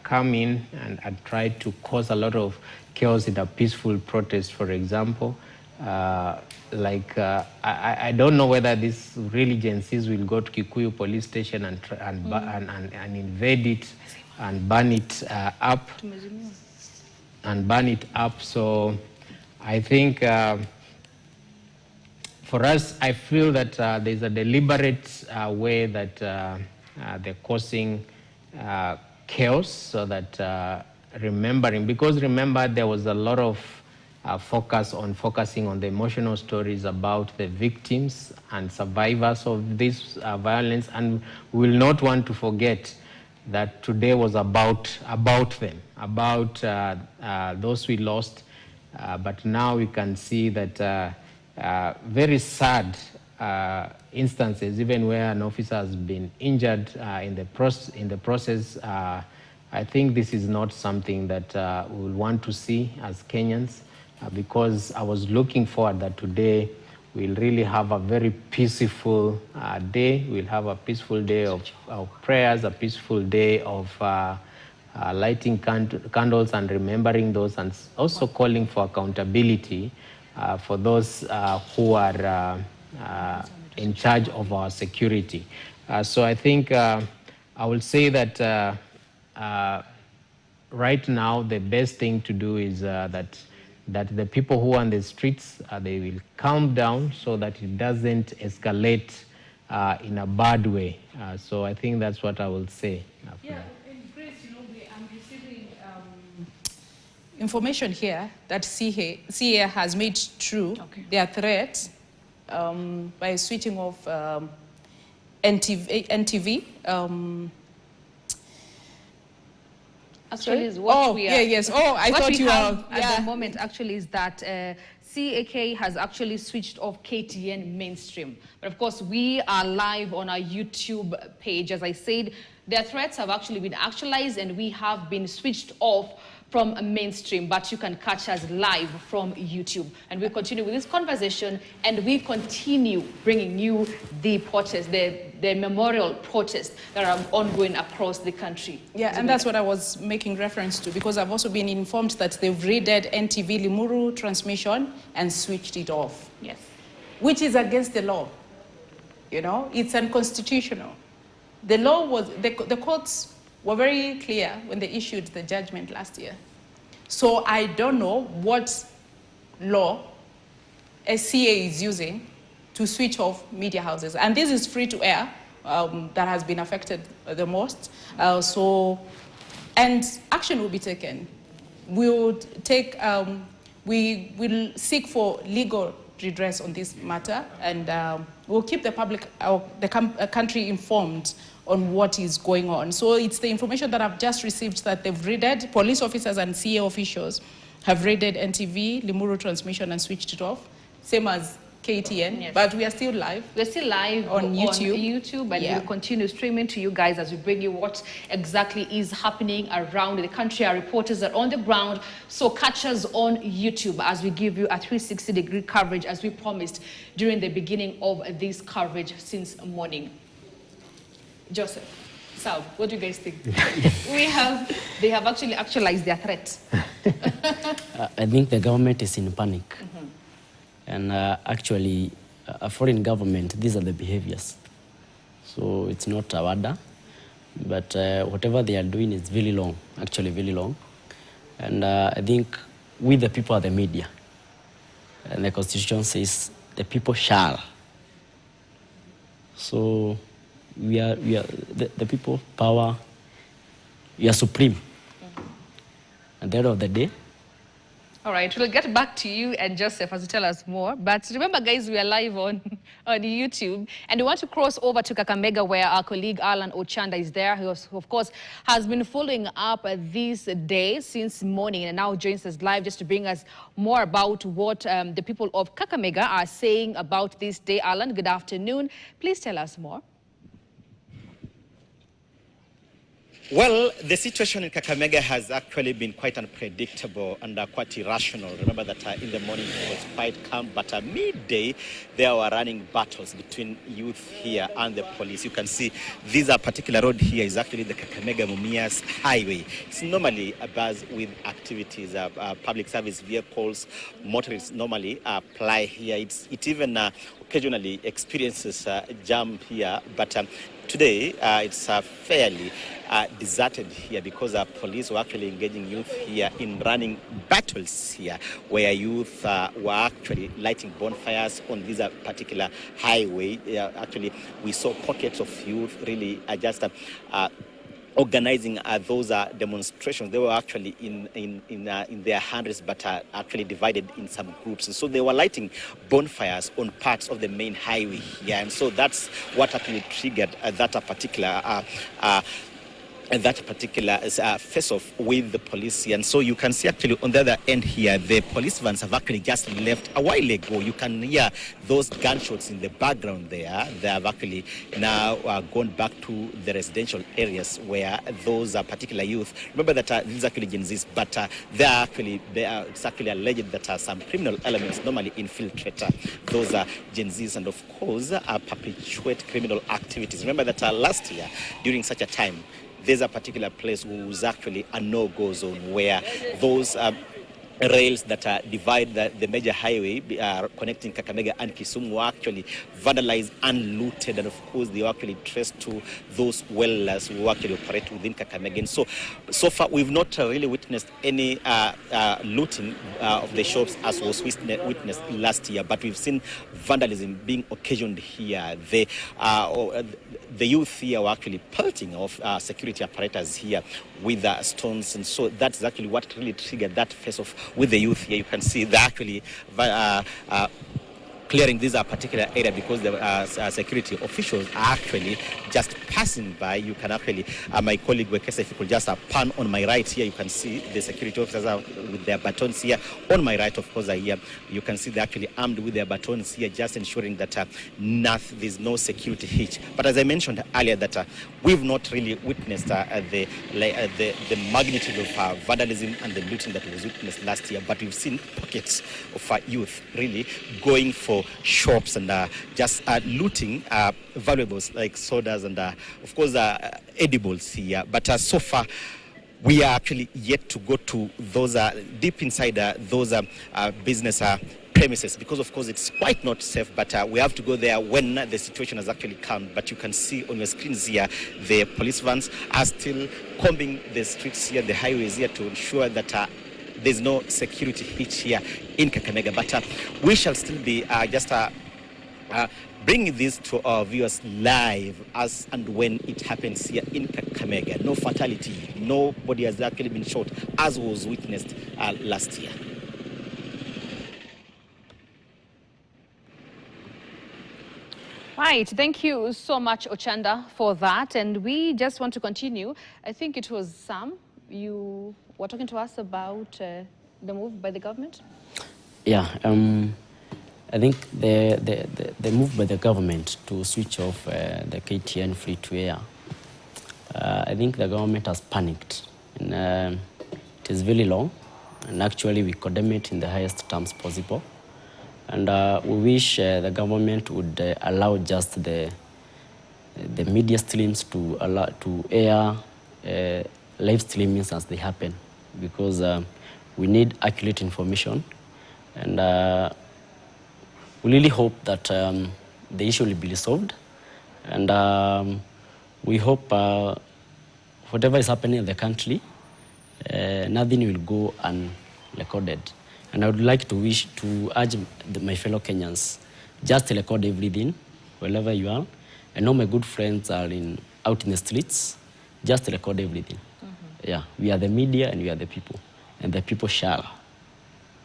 come in and try to cause a lot of chaos in a peaceful protest, for example. I don't know whether this really Gen Zs will go to Kikuyu police station and invade it and burn it up. So I think for us, I feel that there's a deliberate way that they're causing chaos, so that remembering, because remember there was a lot of focusing on the emotional stories about the victims and survivors of this violence, and we will not want to forget that today was about them, about those we lost, but now we can see that very sad instances, even where an officer has been injured in the process. I think this is not something that we will want to see as Kenyans, because I was looking forward that today we'll really have a very peaceful day. We'll have a peaceful day of prayers, a peaceful day of lighting candles and remembering those, and also calling for accountability for those who are in charge of our security. So I think I will say that right now the best thing to do is that the people who are on the streets, they will calm down so that it doesn't escalate in a bad way. So I think that's what I will say. Yeah, and Grace, I'm receiving information here that CA has made true their threats by switching off NTV. Actually, is what we are. Yes. Oh, I thought you were. At the moment, actually, is that CAK has actually switched off KTN mainstream. But of course, we are live on our YouTube page. As I said, their threats have actually been actualized, and we have been switched off from a mainstream, but you can catch us live from YouTube. And we continue with this conversation, and we continue bringing you the protest, the memorial protests that are ongoing across the country. Yeah, and that's what I was making reference to, because I've also been informed that they've raided NTV Limuru transmission and switched it off. Yes. Which is against the law. You know, it's unconstitutional. The law was, the courts were very clear when they issued the judgment last year. So I don't know what law SCA is using to switch off media houses. And this is free to air that has been affected the most. And action will be taken. We will seek for legal redress on this matter, and we'll keep the public, the country informed on what is going on. So it's the information that I've just received that they've raided, police officers and CA officials have raided NTV, Limuru transmission and switched it off, same as KTN, yes. But we are still live. We're still live on YouTube, and we'll continue streaming to you guys as we bring you what exactly is happening around the country. Our reporters are on the ground, so catch us on YouTube as we give you a 360-degree coverage as we promised during the beginning of this coverage since morning. Joseph, Sal, what do you guys think? They have actually actualized their threat. I think the government is in panic. Mm-hmm. And actually, a foreign government, these are the behaviors. So it's not a order, but whatever they are doing is very long, actually very long. And I think we the people are the media. And the Constitution says the people shall. So we are the people, power, we are supreme. Mm-hmm. At the end of the day. All right, we'll get back to you and Joseph as you tell us more. But remember, guys, we are live on YouTube. And we want to cross over to Kakamega, where our colleague Alan Ochanda is there, who, of course, has been following up this day since morning and now joins us live just to bring us more about what the people of Kakamega are saying about this day. Alan, good afternoon. Please tell us more. Well, the situation in Kakamega has actually been quite unpredictable and quite irrational. Remember that in the morning it was quite calm, but at midday there were running battles between youth here and the police. You can see this particular road here is actually the Kakamega-Mumias highway. It's normally a buzz with activities. Public service vehicles, motorists normally apply here. It even occasionally experiences jam here, but today it's fairly deserted here because police were actually engaging youth here in running battles here, where youth were actually lighting bonfires on this particular highway. Actually, we saw pockets of youth really just organizing those demonstrations. They were actually in their hundreds, but actually divided in some groups. And so they were lighting bonfires on parts of the main highway here. And so that's what actually triggered that particular face-off with the police. And so you can see actually on the other end here, the police vans have actually just left a while ago. You can hear those gunshots in the background there. They have actually now gone back to the residential areas where those particular youth, remember that these are actually Gen Zs, but it's actually alleged that some criminal elements normally infiltrate those Gen Zs and of course perpetuate criminal activities. Remember that last year during such a time, there's a particular place was actually a no-go zone where those rails that divide the major highway connecting Kakamega and Kisumu were actually vandalized and looted, and of course they were actually traced to those wellers who actually operate within Kakamega. And so far we've not really witnessed any looting of the shops as was witnessed last year, but we've seen vandalism being occasioned here. The youth here were actually pelting off security apparatus here with stones, and so that's actually what really triggered that face-off with the youth here. You can see they're actually clearing this particular area because the security officials are actually just passing by. You can actually, my colleague Wekesa, if you could just pan on my right here, you can see the security officers with their batons here. On my right, of course, here, you can see they're actually armed with their batons here, just ensuring that there's no security hitch. But as I mentioned earlier, that we've not really witnessed the magnitude of vandalism and the looting that was witnessed last year, but we've seen pockets of youth really going for shops and just looting valuables like sodas and of course edibles here. But so far we are actually yet to go to those deep inside those business premises, because of course it's quite not safe, but we have to go there when the situation has actually calmed. But you can see on your screens here, the police vans are still combing the streets here, the highways here, to ensure that there's no security hitch here in Kakamega. But we shall still be just bringing this to our viewers live as and when it happens here in Kakamega. No fatality, nobody has actually been shot, as was witnessed last year. Right, thank you so much, Ochanda, for that. And we just want to continue. I think it was Sam, you were talking to us about the move by the government? Yeah, I think the move by the government to switch off the KTN free-to-air, I think the government has panicked. And it is very long, and actually we condemn it in the highest terms possible. And we wish the government would allow just the media streams to air live streamings as they happen, because we need accurate information. And we really hope that the issue will be resolved. And we hope whatever is happening in the country, nothing will go unrecorded. And I would like to urge my fellow Kenyans, just record everything, wherever you are. I know my good friends are out in the streets, just record everything. Yeah, we are the media and we are the people, and the people shall.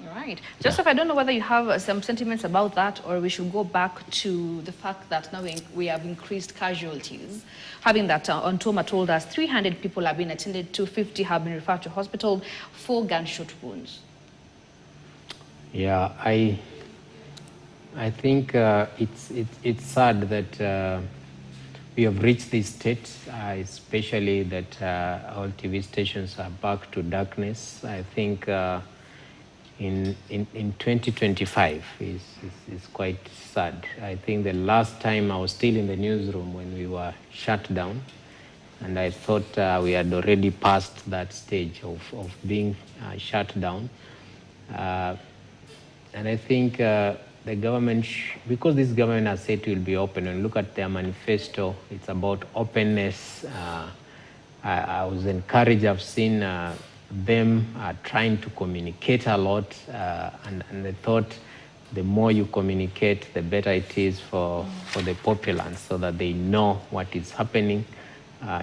Right. Joseph, I don't know whether you have some sentiments about that, or we should go back to the fact that now we have increased casualties. Having that Ontoma told us 300 people have been attended to, 50 have been referred to hospital, 4 gunshot wounds. Yeah, I think it's sad that we have reached this state, especially that all TV stations are back to darkness. I think in 2025 is quite sad. I think the last time I was still in the newsroom when we were shut down, and I thought we had already passed that stage of being shut down. And I think the government, because this government has said it will be open, and look at their manifesto, it's about openness. I was encouraged. I've seen them trying to communicate a lot, and I thought the more you communicate, the better it is for the populace, so that they know what is happening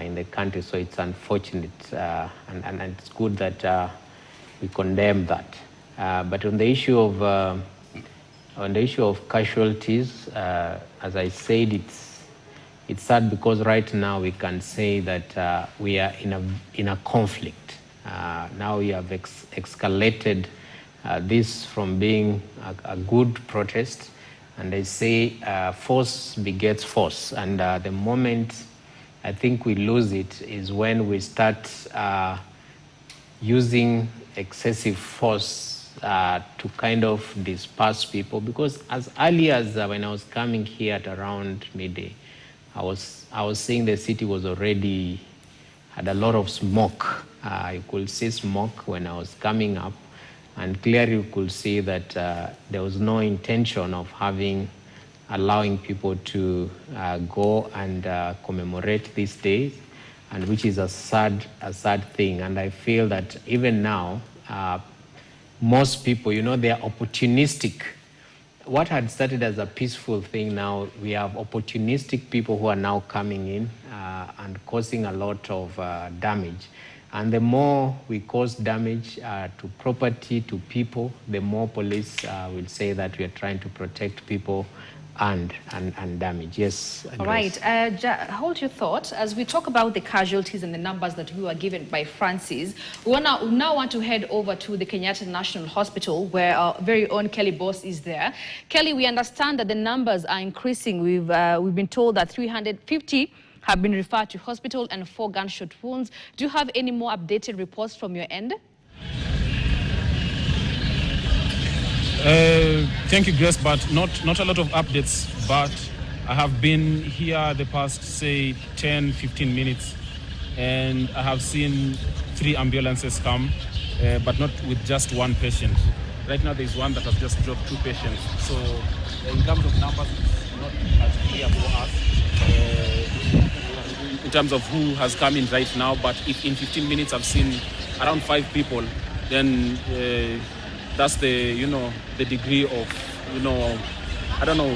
in the country. So it's unfortunate, and it's good that we condemn that. But on the issue of casualties, as I said, it's sad because right now we can say that we are in a conflict. Now we have escalated this from being a good protest, and they say force begets force. And the moment I think we lose it is when we start using excessive force to kind of disperse people. Because as early as when I was coming here at around midday, I was seeing the city was already had a lot of smoke. You could see smoke when I was coming up, and clearly you could see that there was no intention of allowing people to go and commemorate these days, and which is a sad thing. And I feel that even now, most people, they are opportunistic. What had started as a peaceful thing, now we have opportunistic people who are now coming in and causing a lot of damage. And the more we cause damage to property, to people, the more police will say that we are trying to protect people and damage. Yes. All right. Hold your thought. As we talk about the casualties and the numbers that we were given by Francis, we now want to head over to the Kenyatta National Hospital, where our very own Kelly Boss is there. Kelly, we understand that the numbers are increasing. We've been told that 350 have been referred to hospital and 4 gunshot wounds. Do you have any more updated reports from your end? Thank you, Grace, but not a lot of updates, but I have been here the past, say, 10, 15 minutes, and I have seen 3 ambulances come, but not with just 1 patient. Right now, there's one that has just dropped 2 patients. So in terms of numbers, it's not as clear for us in terms of who has come in right now, but if in 15 minutes I've seen around 5 people, then that's the degree of, I don't know,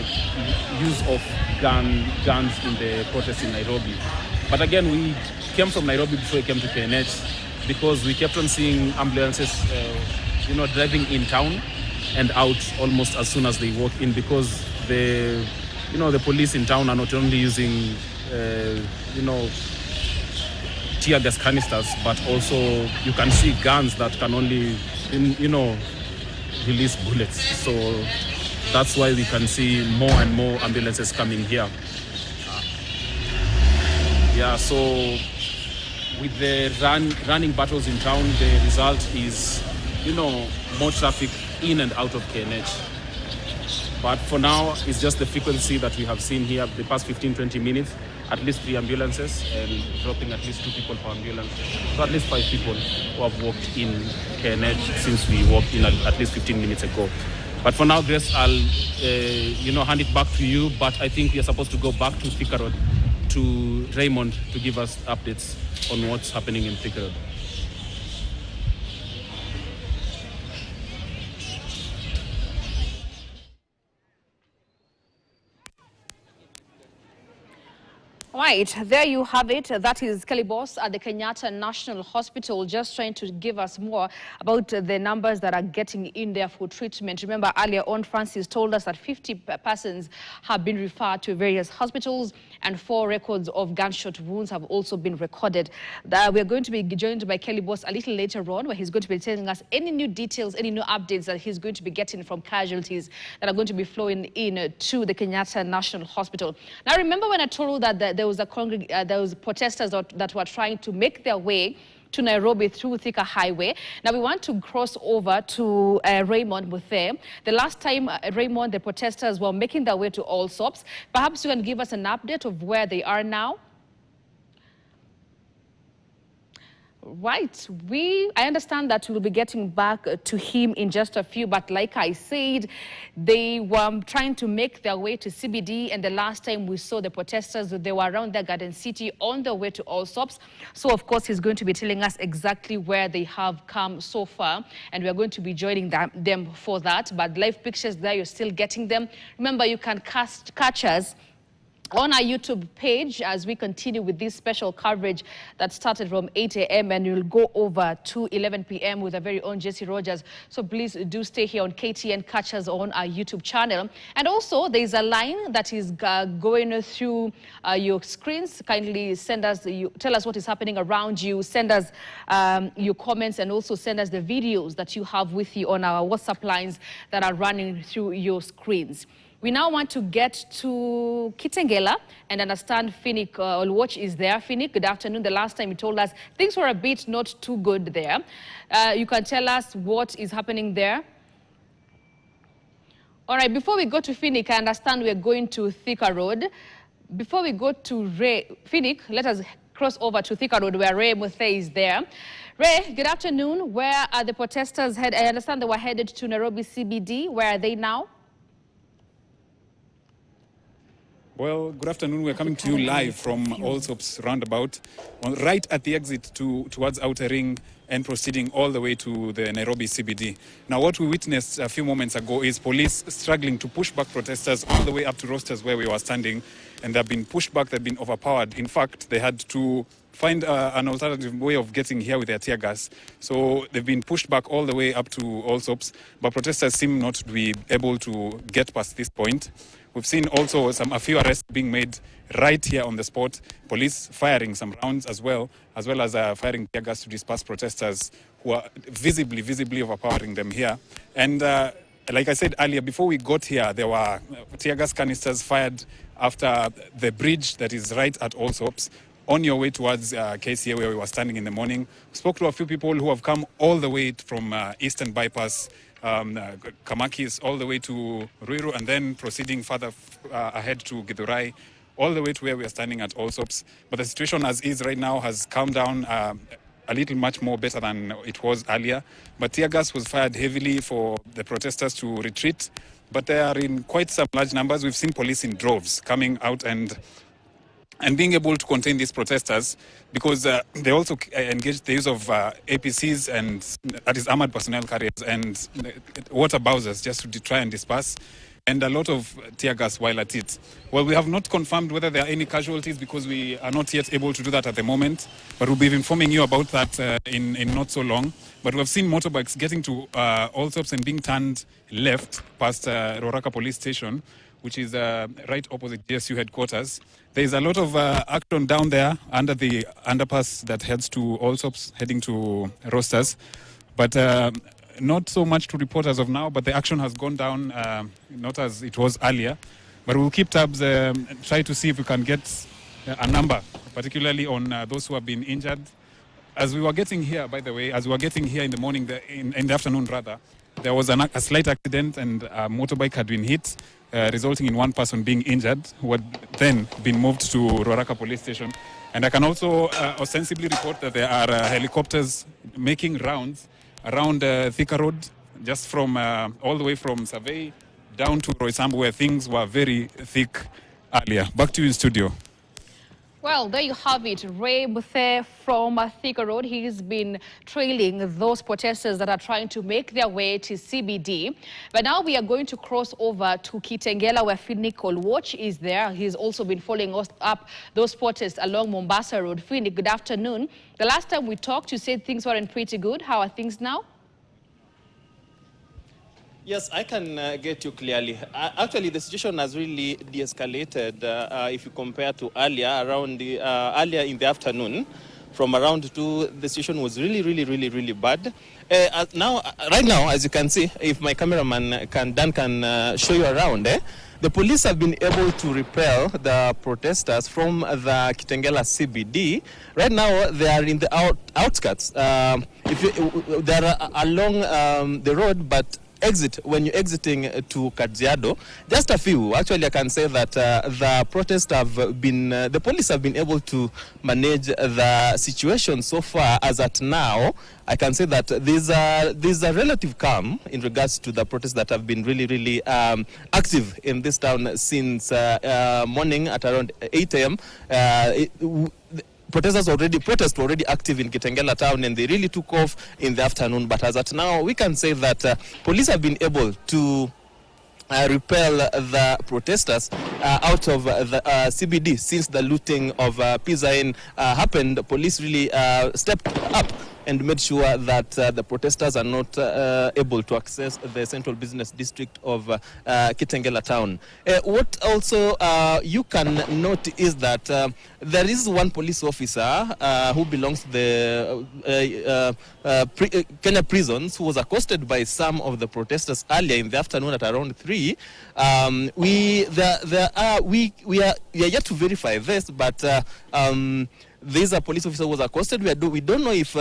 use of guns in the protest in Nairobi. But again, we came from Nairobi before we came to KNH because we kept on seeing ambulances, driving in town and out almost as soon as they walk in, because the police in town are not only using, tear gas canisters, but also you can see guns that can only, release bullets. So that's why we can see more and more ambulances coming here. So with the running battles in town, the result is, more traffic in and out of KNH. But for now, it's just the frequency that we have seen here the past 15-20 minutes, at least 3 ambulances and dropping at least 2 people per ambulance. So at least 5 people who have walked in KNH since we walked in at least 15 minutes ago. But for now, Grace, I'll hand it back to you. But I think we are supposed to go back to Thika Road to Raymond to give us updates on what's happening in Thika Road. Right, there you have it. That is Kelly Boss at the Kenyatta National Hospital, just trying to give us more about the numbers that are getting in there for treatment. Remember, earlier on, Francis told us that 50 persons have been referred to various hospitals and 4 records of gunshot wounds have also been recorded. We're going to be joined by Kelly Boss a little later on, where he's going to be telling us any new details, any new updates that he's going to be getting from casualties that are going to be flowing in to the Kenyatta National Hospital. Now, remember when I told you that there was protesters that were trying to make their way to Nairobi through Thika Highway. Now we want to cross over to Raymond Muthe. The last time, Raymond, the protesters were making their way to Allsops. Perhaps you can give us an update of where they are now. Right. I understand that we'll be getting back to him in just a few, but like I said, they were trying to make their way to CBD, and the last time we saw the protesters, they were around the Garden City on their way to Allsops. So, of course, he's going to be telling us exactly where they have come so far, and we're going to be joining them for that. But live pictures there, you're still getting them. Remember, you can catch us on our YouTube page as we continue with this special coverage that started from 8 a.m. and will go over to 11 p.m. with our very own Jesse Rogers. So please do stay here on KTN, catch us on our YouTube channel. And also there's a line that is going through your screens. Kindly send us, tell us what is happening around you, send us your comments, and also send us the videos that you have with you on our WhatsApp lines that are running through your screens. We now want to get to Kitengela and understand Finik Olwatch is there. Finik, good afternoon. The last time you told us things were a bit not too good there. You can tell us what is happening there. All right, before we go to Finik, I understand we're going to Thika Road. Before we go to Finik, let us cross over to Thika Road where Ray Muthe is there. Ray, good afternoon. Where are the protesters headed? I understand they were headed to Nairobi CBD. Where are they now? Well, good afternoon. We're coming to you live from Allsops roundabout, right at the exit towards Outer Ring and proceeding all the way to the Nairobi CBD. Now, what we witnessed a few moments ago is police struggling to push back protesters all the way up to Roasters where we were standing, and they've been pushed back, they've been overpowered. In fact, they had to find an alternative way of getting here with their tear gas. So they've been pushed back all the way up to Allsops, but protesters seem not to be able to get past this point. We've seen also a few arrests being made right here on the spot. Police firing some rounds as well as firing tear gas to disperse protesters who are visibly overpowering them here. And like I said earlier, before we got here, there were tear gas canisters fired after the bridge that is right at Allsops, on your way towards Kisii, where we were standing in the morning. We spoke to a few people who have come all the way from Eastern Bypass, Kamakis, all the way to Ruiru, and then proceeding further ahead to Githurai, all the way to where we are standing at Allsops. But the situation as is right now has calmed down a little much more better than it was earlier. But tear gas was fired heavily for the protesters to retreat, but they are in quite some large numbers. We've seen police in droves coming out and being able to contain these protesters, because they also engaged the use of APCs, and that is armored personnel carriers, and water bowsers just to try and disperse, and a lot of tear gas while at it. Well, we have not confirmed whether there are any casualties, because we are not yet able to do that at the moment, but we'll be informing you about that in not so long. But we've seen motorbikes getting to Allsops and being turned left past Roraka police station, which is right opposite GSU headquarters. There is a lot of action down there under the underpass that heads to Allsops, heading to Roasters. But not so much to report as of now, but the action has gone down, not as it was earlier. But we'll keep tabs, try to see if we can get a number, particularly on those who have been injured. As we were getting here, by the way, as we were getting here in the morning, in the afternoon rather, there was a slight accident, and a motorbike had been hit, resulting in one person being injured, who had then been moved to Roraka police station. And I can also ostensibly report that there are helicopters making rounds around Thika Road, just from all the way from Survey down to Roysambu, where things were very thick earlier. Back to you in studio. Well, there you have it. Ray Buthe from Thika Road. He's been trailing those protesters that are trying to make their way to CBD. But now we are going to cross over to Kitengela, where Finnick Olwatch is there. He's also been following up those protests along Mombasa Road. Finnick, good afternoon. The last time we talked, you said things weren't pretty good. How are things now? Yes, I can get you clearly. Actually, the situation has really de-escalated if you compare to earlier, earlier in the afternoon. From around 2, the situation was really bad. Right now, as you can see, if my cameraman Dan can show you around, the police have been able to repel the protesters from the Kitengela CBD. Right now, they are in the outskirts. They are along the road, but when you're exiting to Kajiado, just a few. Actually, I can say that the protests have been, the police have been able to manage the situation so far. As at now, I can say that there's a relative calm in regards to the protests that have been really active in this town since morning at around 8 a.m. Protesters were already active in Kitengela town, and they really took off in the afternoon. But as at now, we can say that police have been able to repel the protesters out of the CBD since the looting of Pizza Inn happened. Police really stepped up and made sure that the protesters are not able to access the central business district of Kitengela town. What also you can note is that there is one police officer who belongs to the Kenya prisons, who was accosted by some of the protesters earlier in the afternoon at around 3. We are yet to verify this, but there's a police officer who was accosted. We don't know if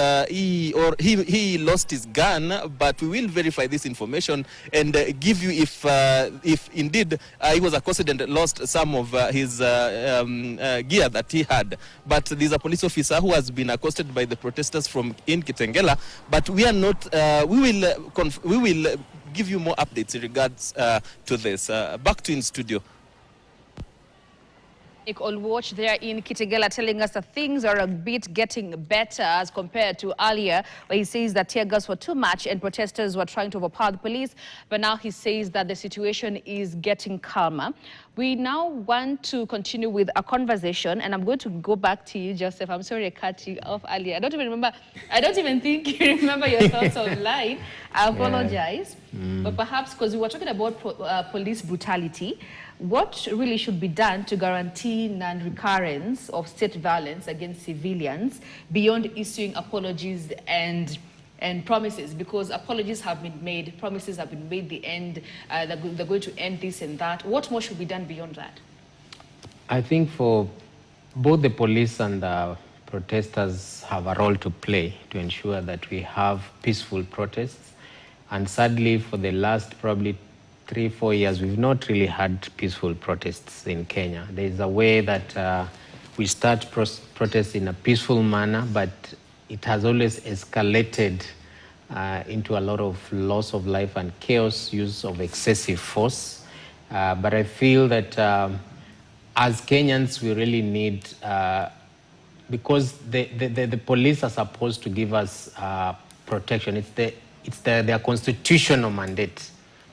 he lost his gun, but we will verify this information and give you if indeed he was accosted and lost some of his gear that he had. But there's a police officer who has been accosted by the protesters from in Kitengela. But we are not. We will give you more updates in regards to this. Back to in studio. Olwatch there in Kitengela telling us that things are a bit getting better as compared to earlier, where he says that tear gas were too much and protesters were trying to overpower the police. But now he says that the situation is getting calmer. We now want to continue with a conversation, and I'm going to go back to you, Joseph. I'm sorry I cut you off earlier. I don't even think you remember your thoughts online. I apologize. But perhaps because we were talking about police brutality, What really should be done to guarantee non-recurrence of state violence against civilians beyond issuing apologies and promises? Because apologies have been made, promises have been made, they're going to end this and that. What more should be done beyond that? I think for both the police and the protesters have a role to play to ensure that we have peaceful protests. And sadly, for the last probably 3-4 years, we've not really had peaceful protests in Kenya. There is a way that we start protests in a peaceful manner, but it has always escalated into a lot of loss of life and chaos, use of excessive force. But I feel that as Kenyans, we really need, because the police are supposed to give us protection. It's their constitutional mandate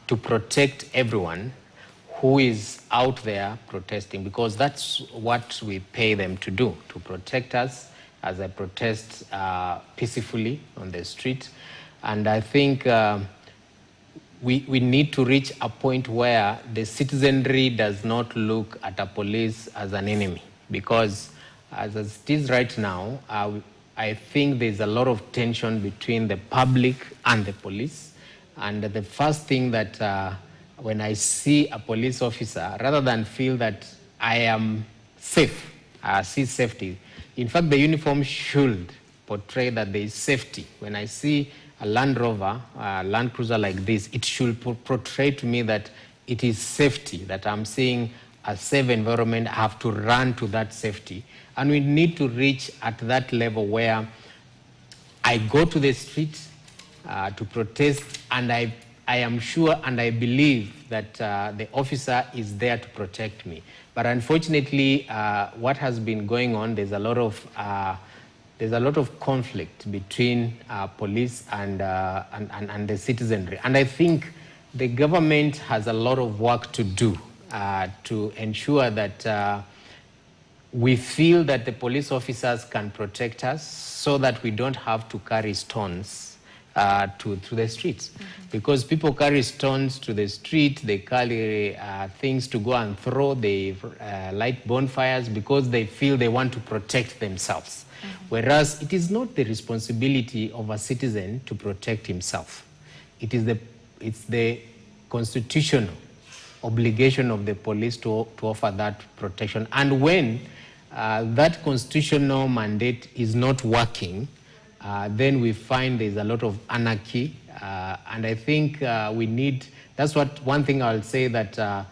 to protect everyone who is out there protesting, because that's what we pay them to do, to protect us as I protest peacefully on the street. And I think we need to reach a point where the citizenry does not look at a police as an enemy, because as it is right now, I think there's a lot of tension between the public and the police. And the first thing that when I see a police officer, rather than feel that I am safe, I see safety. In fact, the uniform should portray that there is safety. When I see a Land Rover, a Land Cruiser like this, it should portray to me that it is safety, that I'm seeing a safe environment. I have to run to that safety. And we need to reach at that level where I go to the street to protest, and I am sure and I believe that the officer is there to protect me. But unfortunately, what has been going on, there's a lot of conflict between police and the citizenry. And I think the government has a lot of work to do to ensure that we feel that the police officers can protect us so that we don't have to carry stones to the streets. Mm-hmm. Because people carry stones to the street, they carry things to go and throw, they light bonfires because they feel they want to protect themselves. Mm-hmm. Whereas it is not the responsibility of a citizen to protect himself. It's the constitutional obligation of the police to offer that protection. And when that constitutional mandate is not working, then we find there's a lot of anarchy. And I think that's one thing I'll say, that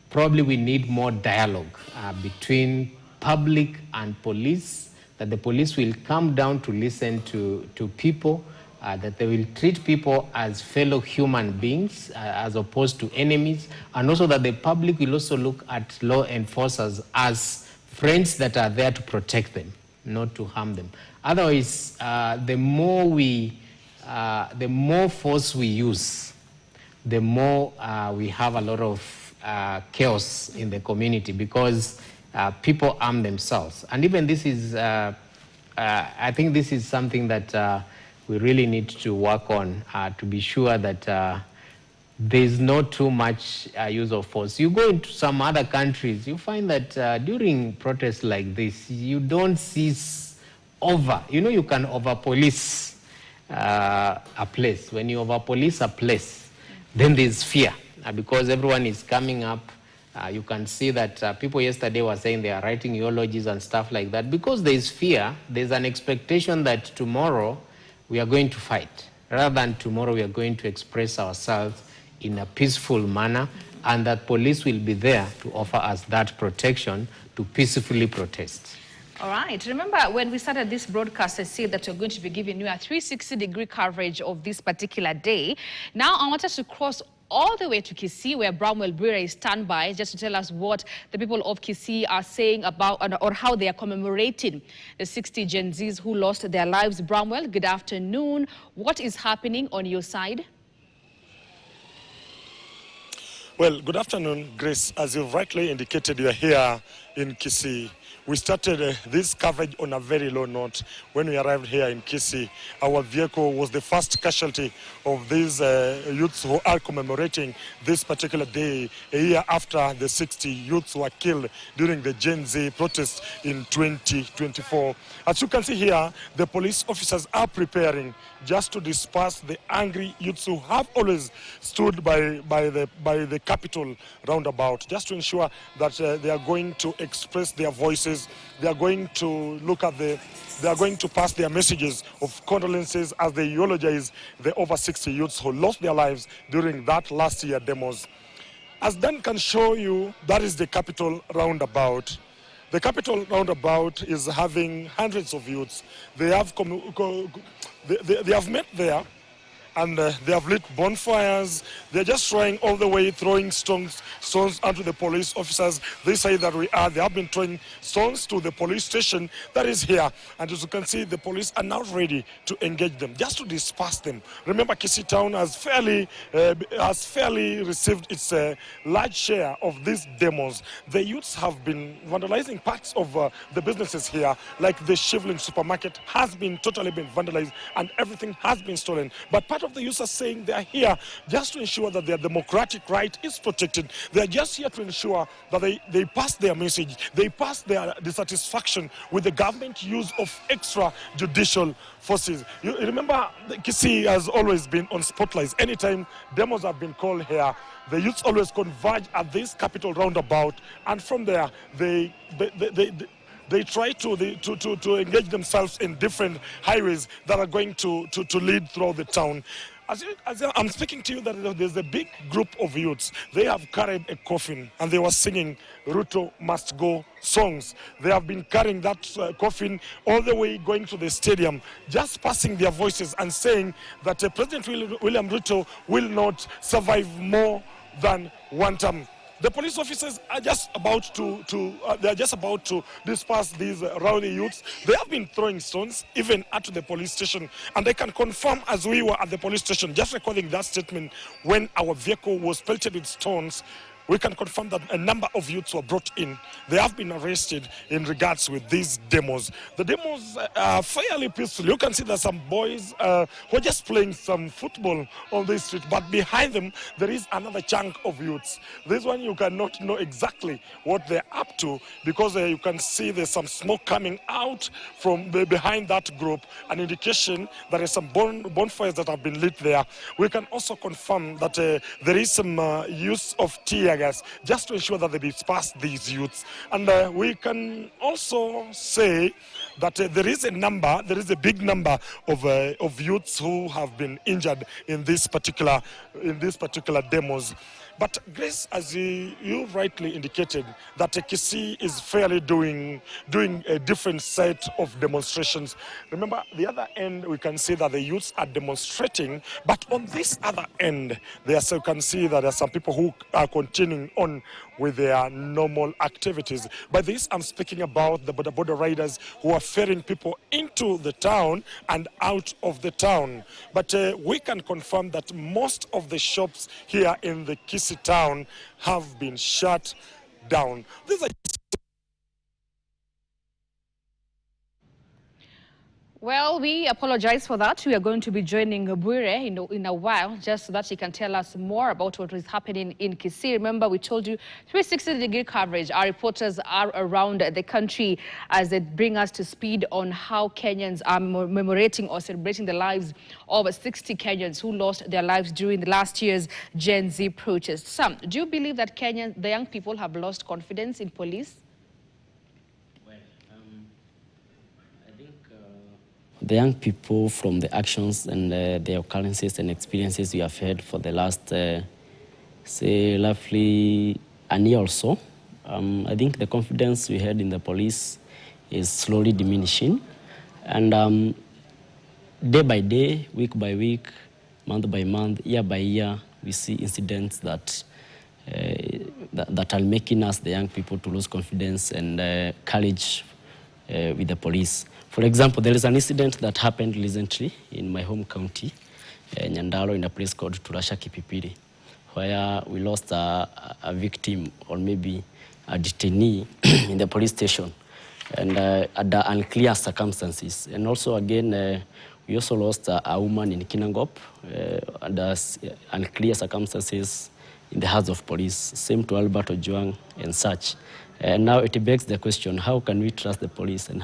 probably we need more dialogue between public and police, that the police will come down to listen to people, that they will treat people as fellow human beings as opposed to enemies, and also that the public will also look at law enforcers as friends that are there to protect them, not to harm them. Otherwise, the more force we use, the more we have a lot of chaos in the community, because people arm themselves. And even this is, I think this is something that we really need to work on to be sure that there's not too much use of force. You go into some other countries, you find that during protests like this, you don't see you can over-police a place. When you over-police a place, then there's fear because everyone is coming up. You can see that people yesterday were saying they are writing eulogies and stuff like that. Because there's fear, there's an expectation that tomorrow we are going to fight. Rather than tomorrow we are going to express ourselves in a peaceful manner, and that police will be there to offer us that protection to peacefully protest. All right. Remember, when we started this broadcast, I said that we're going to be giving you a 360-degree coverage of this particular day. Now, I want us to cross all the way to Kisii, where Bramwell Brewer is standby, just to tell us what the people of Kisii are saying about or how they are commemorating the 60 Gen Zs who lost their lives. Bramwell, good afternoon. What is happening on your side? Well, good afternoon, Grace. As you've rightly indicated, you are here in Kisii. We started this coverage on a very low note. When we arrived here in Kisii, our vehicle was the first casualty of these youths who are commemorating this particular day, a year after the 60 youths were killed during the Gen Z protest in 2024. As you can see here, the police officers are preparing just to disperse the angry youths who have always stood by the Capitol roundabout, just to ensure that they are going to express their voices. They are going to look at they are going to pass their messages of condolences as they eulogize the over 60 youths who lost their lives during that last year demos. As Dan can show you, that is the Capitol roundabout. The Capitol roundabout is having hundreds of youths. They have met there, and they have lit bonfires. They're just trying all the way, throwing stones onto the police officers. They say that they have been throwing stones to the police station that is here. And as you can see, the police are now ready to engage them, just to disperse them. Remember, Kisii town has fairly received its large share of these demos. The youths have been vandalizing parts of the businesses here, like the Shivling supermarket has been totally vandalized and everything has been stolen. But part of the youths are saying they are here just to ensure that their democratic right is protected. They are just here to ensure that they pass their message, they pass their dissatisfaction with the government use of extrajudicial forces. You remember, Kisii has always been on spotlights. Anytime demos have been called here, the youths always converge at this Capitol roundabout, and from there they try to engage themselves in different highways that are going to lead throughout the town. As I'm speaking to you, that there's a big group of youths. They have carried a coffin and they were singing Ruto Must Go songs. They have been carrying that coffin all the way going to the stadium, just passing their voices and saying that President William Ruto will not survive more than one term. The police officers are just about to disperse these rowdy youths. They have been throwing stones even at the police station, and I can confirm, as we were at the police station just recording that statement, when our vehicle was pelted with stones, we can confirm that a number of youths were brought in. They have been arrested in regards with these demos. The demos are fairly peaceful. You can see that some boys who are just playing some football on the street, but behind them there is another chunk of youths. This one you cannot know exactly what they're up to, because you can see there's some smoke coming out from behind that group, an indication that there is some bonfires that have been lit there. We can also confirm that there is some use of tear gas just to ensure that they disperse these youths. And we can also say that there is a big number of youths who have been injured in this particular demos. But Grace, as you rightly indicated, that Kisii is fairly doing a different set of demonstrations. Remember, the other end, we can see that the youths are demonstrating, but on this other end, you can see that there are some people who are continuing on with their normal activities. By this, I'm speaking about the border riders who are ferrying people into the town and out of the town. But we can confirm that most of the shops here in the Kisii town have been shut down. These are Well, we apologize for that. We are going to be joining Bwire in a while, just so that she can tell us more about what is happening in Kisii. Remember, we told you 360-degree coverage. Our reporters are around the country as they bring us to speed on how Kenyans are commemorating or celebrating the lives of 60 Kenyans who lost their lives during the last year's Gen Z protests. Sam, do you believe that the young people have lost confidence in police? The young people, from the actions and the occurrences and experiences we have had for the last, say, roughly a year or so, I think the confidence we had in the police is slowly diminishing. And day by day, week by week, month by month, year by year, we see incidents that are making us, the young people, to lose confidence and courage with the police. For example, there is an incident that happened recently in my home county, Nyandaro, in a place called Turasha Kipipiri, where we lost a victim, or maybe a detainee in the police station, and under unclear circumstances. And also, again, we also lost a woman in Kinangop under unclear circumstances in the hands of police. Same to Albert Ojwang and such. And now it begs the question, how can we trust the police, and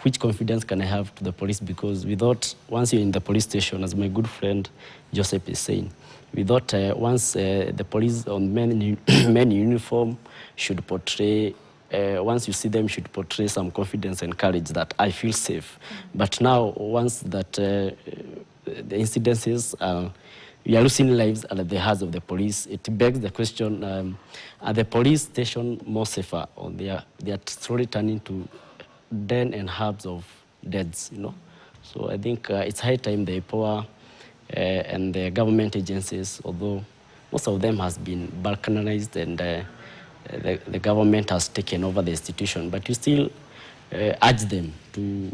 which confidence can I have to the police? Because we thought once you're in the police station, as my good friend Joseph is saying, we thought once the police on men in uniform should portray, once you see them, should portray some confidence and courage that I feel safe. But now, once that the incidences, we are losing lives at the hands of the police, it begs the question, are the police station more safer, or they are slowly turning to den and hubs of deaths, you know? So I think it's high time the power and the government agencies, although most of them has been balkanized and the government has taken over the institution, but you still urge them to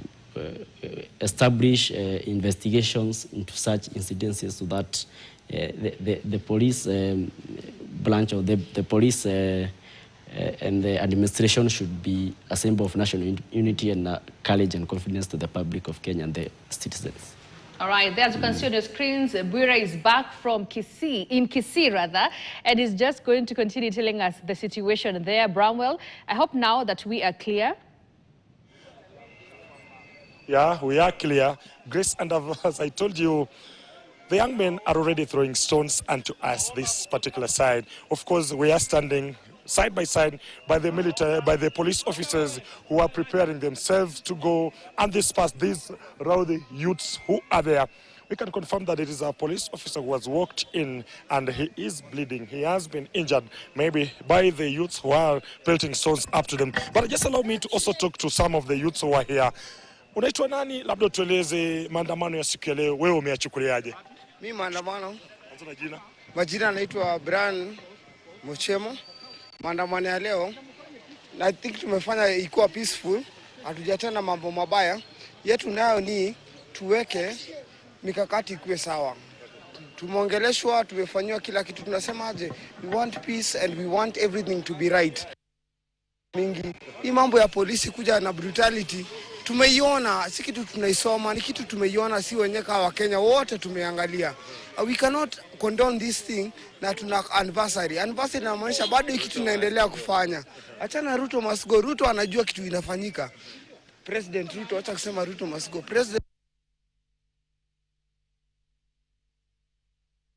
establish investigations into such incidences so that the police branch or the police and the administration should be a symbol of national unity and courage and confidence to the public of Kenya and the citizens. All right, there, as you can see on your screens, Bwire is back from Kisii, and is just going to continue telling us the situation there. Bramwell, I hope now that we are clear. Yeah, we are clear. Grace, and as I told you, the young men are already throwing stones onto us, this particular side. Of course, we are standing side by side by the military, by the police officers who are preparing themselves to go and disperse these rowdy youths who are there. We can confirm that it is a police officer who has walked in and he is bleeding. He has been injured, maybe by the youths who are pelting stones up to them. But just allow me to also talk to some of the youths who are here. Unaitwa nani? Labda tueleze maandamano ya siku ya leo, wewe umeyachukuliaje? Mimi maandamano, majina naitwa Brian Mochemo. Maandamano ya leo, I think tumefanya ikuwa peaceful, hatujatenda mambo mabaya. Yetu nayo ni tuweke mikakati ikuwe sawa. Tumeongeleshwa, tumefanywa kila kitu, tunasemaje? We want peace and we want everything to be right. Mingi, hii mambo ya polisi kuja na brutality, tumeiona, si kitu tunaisoma, ni kitu tumeiona, si wenyewe kama Kenya wote tumeangalia. We cannot condone this thing na tuna anniversary. Anniversary inamaanisha bado hiki kitu inaendelea kufanya. Achana Ruto must go. Ruto anajua kitu inafanyika. President Ruto, acha kusema Ruto must go. President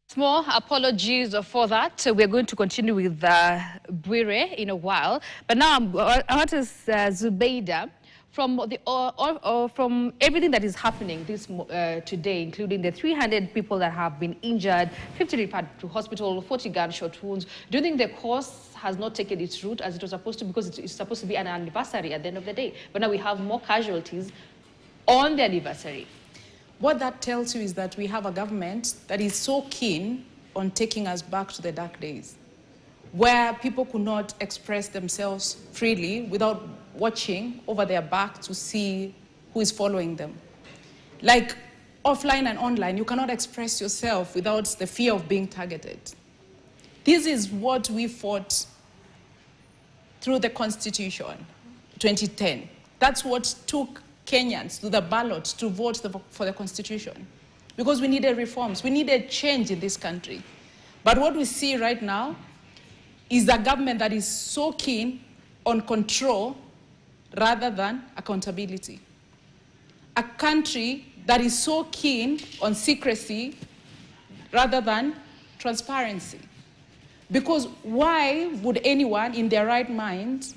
Small apologies for that. We're going to continue with Bwire in a while. But now I want to Zubeida, from everything that is happening today, including the 300 people that have been injured, 50 referred to hospital, 40 gunshot wounds, do you think the course has not taken its route as it was supposed to, because it's supposed to be an anniversary at the end of the day? But now we have more casualties on the anniversary. What that tells you is that we have a government that is so keen on taking us back to the dark days, where people could not express themselves freely without watching over their back to see who is following them. Like offline and online, you cannot express yourself without the fear of being targeted. This is what we fought through the Constitution, 2010. That's what took Kenyans to the ballot to vote for the Constitution, because we needed reforms. We needed change in this country. But what we see right now is a government that is so keen on control rather than accountability. A country that is so keen on secrecy rather than transparency. Because why would anyone in their right mind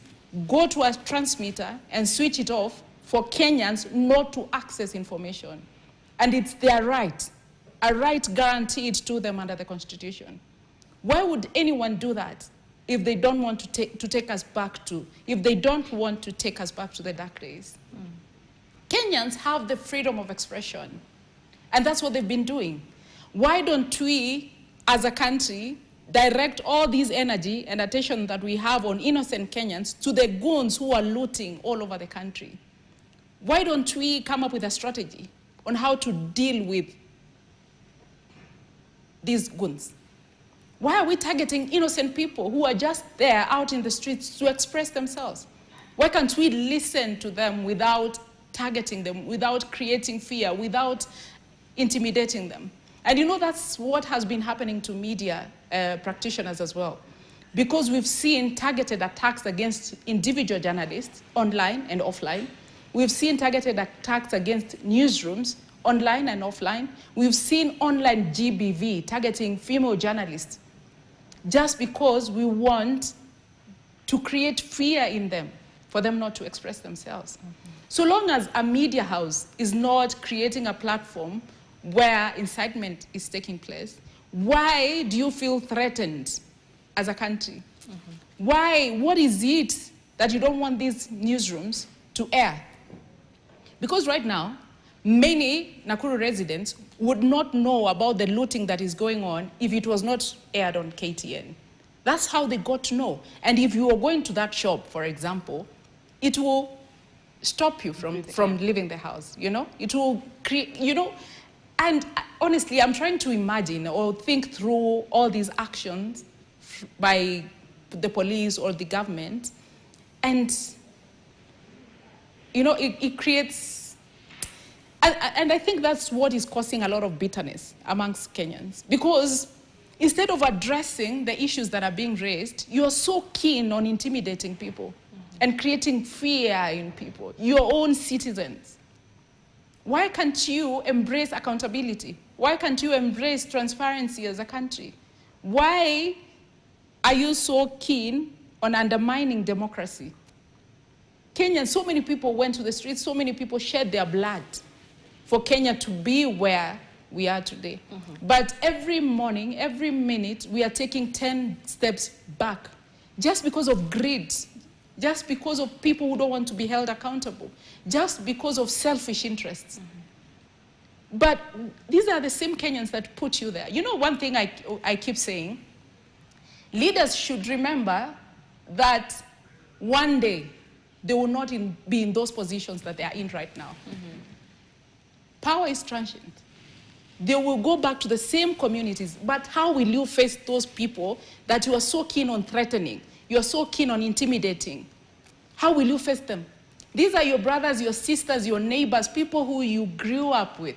go to a transmitter and switch it off for Kenyans not to access information? And it's their right, a right guaranteed to them under the Constitution. Why would anyone do that if they don't want to take us back to, if they don't want to take us back to the dark days? Kenyans have the freedom of expression, and that's what they've been doing. Why don't we, as a country, direct all this energy and attention that we have on innocent Kenyans to the goons who are looting all over the country? Why don't we come up with a strategy on how to deal with these goons? Why are we targeting innocent people who are just there out in the streets to express themselves? Why can't we listen to them without targeting them, without creating fear, without intimidating them? And you know, that's what has been happening to media practitioners as well. Because we've seen targeted attacks against individual journalists, online and offline. We've seen targeted attacks against newsrooms, online and offline. We've seen online GBV targeting female journalists, just because we want to create fear in them, for them not to express themselves. So long as a media house is not creating a platform where incitement is taking place, why do you feel threatened as a country? Why? What is it that you don't want these newsrooms to air? Because right now, many Nakuru residents would not know about the looting that is going on if it was not aired on KTN. That's how they got to know. And if you are going to that shop, for example, it will stop you from leaving the house, you know? It will create, you know? And honestly, I'm trying to imagine or think through all these actions by the police or the government. And, you know, it creates, and I think that's what is causing a lot of bitterness amongst Kenyans. Because instead of addressing the issues that are being raised, you are so keen on intimidating people and creating fear in people, your own citizens. Why can't you embrace accountability? Why can't you embrace transparency as a country? Why are you so keen on undermining democracy? Kenyans, so many people went to the streets, so many people shed their blood for Kenya to be where we are today. But every morning, every minute, we are taking 10 steps back just because of greed, just because of people who don't want to be held accountable, just because of selfish interests. But these are the same Kenyans that put you there. You know, one thing I keep saying, leaders should remember that one day they will not be in those positions that they are in right now. Power is transient. They will go back to the same communities, but how will you face those people that you are so keen on threatening? You are so keen on intimidating. How will you face them? These are your brothers, your sisters, your neighbors, people who you grew up with.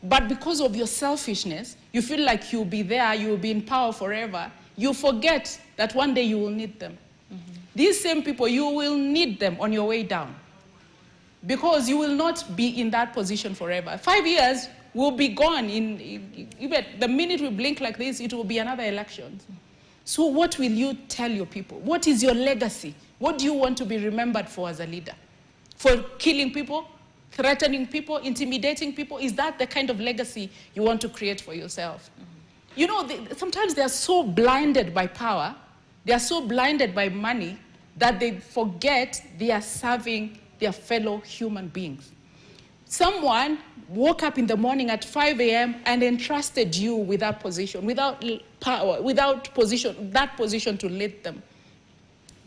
But because of your selfishness, you feel like you'll be there, you'll be in power forever. You forget that one day you will need them. These same people, you will need them on your way down. Because you will not be in that position forever. 5 years will be gone. Even the minute we blink like this, it will be another election. So what will you tell your people? What is your legacy? What do you want to be remembered for as a leader? For killing people, threatening people, intimidating people? Is that the kind of legacy you want to create for yourself? You know, sometimes they are so blinded by power, they are so blinded by money, that they forget they are serving their fellow human beings. Someone woke up in the morning at 5 a.m. and entrusted you with that position, without power, without position, that position to lead them.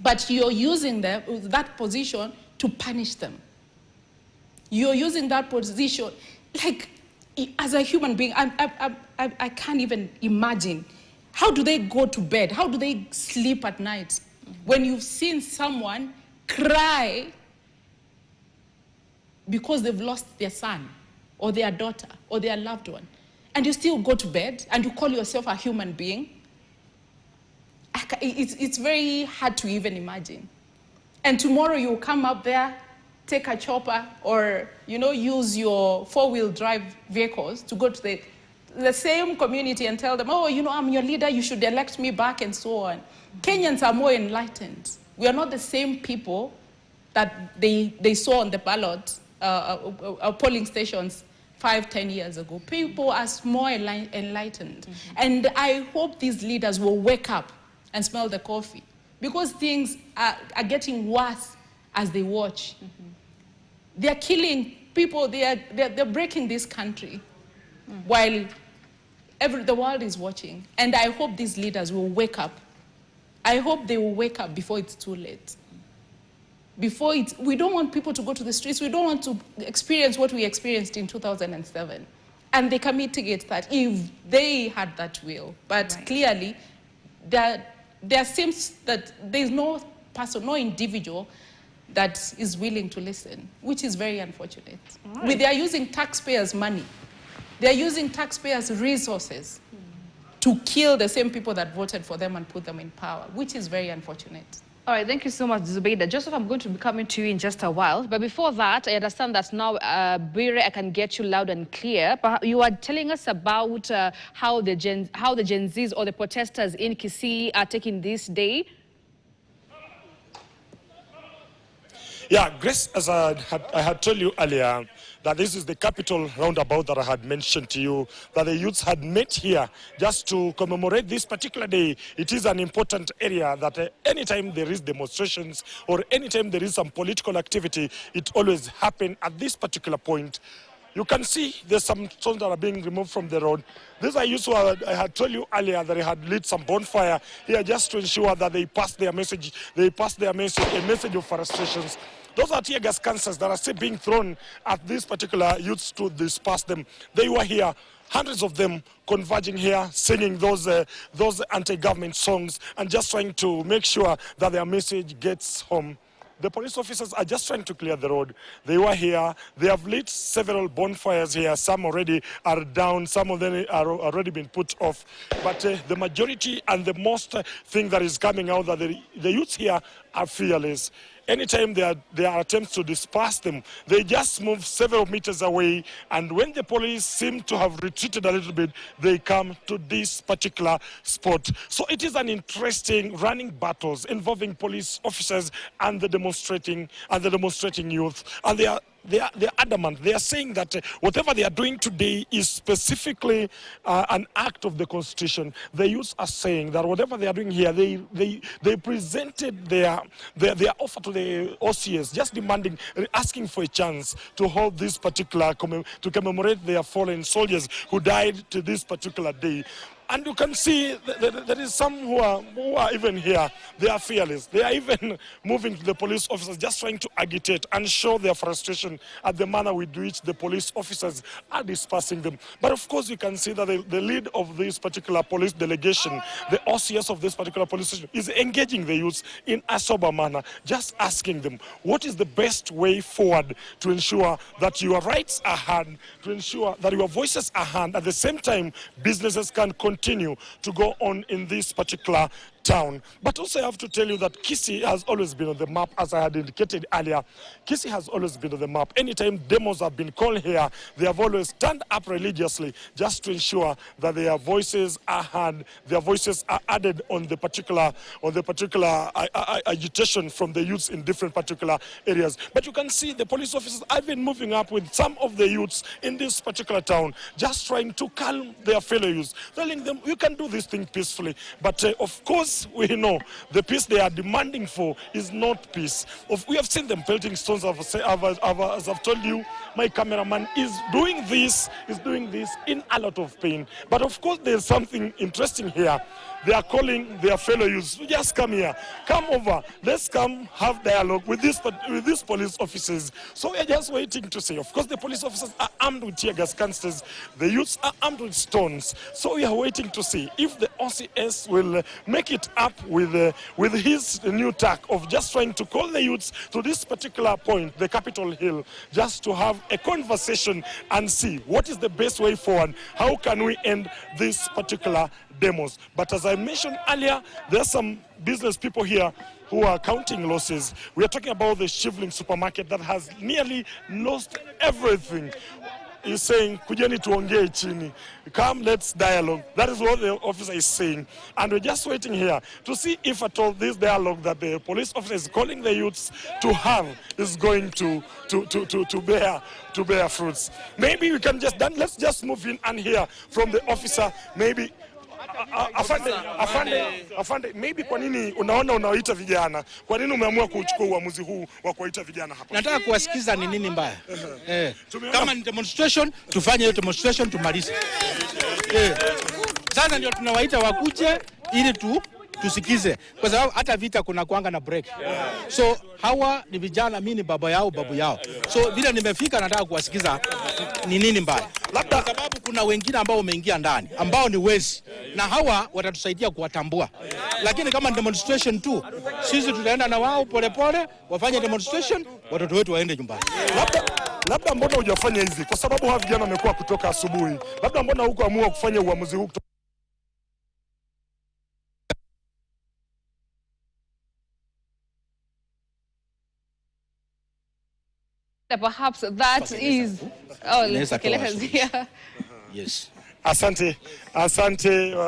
But you're using that position to punish them. You're using that position, like, as a human being, I can't even imagine. How do they go to bed? How do they sleep at night? When you've seen someone cry because they've lost their son or their daughter or their loved one, and you still go to bed and you call yourself a human being, it's very hard to even imagine. And tomorrow you'll come up there, take a chopper, or, you know, use your four-wheel drive vehicles to go to the same community and tell them, oh, you know, I'm your leader, you should elect me back, and so on. Kenyans are more enlightened. We are not the same people that they saw on the ballot, polling stations 5-10 years ago. People are more enlightened. And I hope these leaders will wake up and smell the coffee, because things are getting worse as they watch. They're killing people, they're breaking this country while the world is watching. And I hope these leaders will wake up. I hope they will wake up before it's too late. We don't want people to go to the streets. We don't want to experience what we experienced in 2007. And they can mitigate that if they had that will. But clearly, there seems that there is no person, no individual that is willing to listen, which is very unfortunate. Right. They are using taxpayers' money. They are using taxpayers' resources to kill the same people that voted for them and put them in power, which is very unfortunate. All right, thank you so much, Zubeida. Joseph, I'm going to be coming to you in just a while. But before that, I understand that now, Bire, I can get you loud and clear. But you are telling us about how the Gen Zs or the protesters in Kisii are taking this day. Yeah, Grace, as I had told you earlier, that this is the capital roundabout that I had mentioned to you, that the youths had met here just to commemorate this particular day. It is an important area that anytime there is demonstrations or anytime there is some political activity, it always happens at this particular point. You can see there's some stones that are being removed from the road. These are youths who I had told you earlier that they had lit some bonfire here just to ensure that they pass their message. They pass their message, a message of frustrations. Those are tear gas cancers that are still being thrown at these particular youths to disperse them. They were here, hundreds of them converging here, singing those anti-government songs and just trying to make sure that their message gets home. The police officers are just trying to clear the road. They were here. They have lit several bonfires here. Some already are down. Some of them are already been put off. But the majority and the most thing that is coming out that the youths here are fearless. Anytime there are attempts to disperse them, they just move several meters away, and when the police seem to have retreated a little bit, they come to this particular spot. So it is an interesting running battles involving police officers and the demonstrating youth, and they are adamant. They are saying that whatever they are doing today is specifically an act of the Constitution. The youths are saying that whatever they are doing here, they presented their offer to the OCS, just demanding, asking for a chance to hold this particular, to commemorate their fallen soldiers who died to this particular day. And you can see there is some who are even here. They are fearless. They are even moving to the police officers, just trying to agitate and show their frustration at the manner with which the police officers are dispersing them. But of course, you can see that the lead of this particular police delegation, the OCS of this particular police station, is engaging the youths in a sober manner, just asking them, what is the best way forward to ensure that your rights are heard, to ensure that your voices are heard, at the same time, businesses can continue to go on in this particular town. But also I have to tell you that Kisii has always been on the map, as I had indicated earlier. Kisii has always been on the map. Anytime demos have been called here, they have always stand up religiously just to ensure that their voices are heard, their voices are added on the particular agitation from the youths in different particular areas. But you can see the police officers have been moving up with some of the youths in this particular town, just trying to calm their fellow youths, telling them, you can do this thing peacefully. But of course, we know the peace they are demanding for is not peace. We have seen them pelting stones. As I've told you, my cameraman is doing this in a lot of pain. But of course, there's something interesting here. They are calling their fellow youths, just come here, come over, let's come have dialogue with these police officers. So we are just waiting to see. Of course, the police officers are armed with tear gas canisters, the youths are armed with stones. So we are waiting to see if the OCS will make it up with his new tack of just trying to call the youths to this particular point, the Capitol Hill, just to have a conversation and see what is the best way forward. How can we end this particular demos? But as I mentioned earlier, there are some business people here who are counting losses. We are talking about the Shivling supermarket that has nearly lost everything. He's saying, kujeni tuongee chini. Come, let's dialogue. That is what the officer is saying. And we're just waiting here to see if at all this dialogue that the police officer is calling the youths to have is going to bear fruits. Maybe we can let's just move in and hear from the officer, maybe. Afande, maybe kwa nini unawaita vijana? Kwa nini umeamua kuchukua uamuzi huu wa kuwaita vijana hapa? Nataka kuwasikiza ni nini mbaya. Kama ni demonstration, tufanye hiyo demonstration tumalize. Sasa ndio tunawaita wakuje ili tusikize. Kwa sababu hata vita kuna kuanga na break. So hawa ni vijana, mimi ni baba yao, babu yao. So vile nimefika nataka kuwasikiza ni nini mbaya. Labda sababu kuna wengine ambao wameingia ndani ambao ni wezi na hawa watatusaidia kuwatambua. Lakini kama demonstration tu, sisi tutaenda na wao polepole, wafanye demonstration, watoto wetu waende nyumbani. Labda mbona hujafanya hizi? Kwa sababu hawa vijana wamekuwa kutoka asubuhi. Labda mbona hukuamua kufanya uamuzi huu? Perhaps that is... Oh, okay, let us hear. Yes. Asante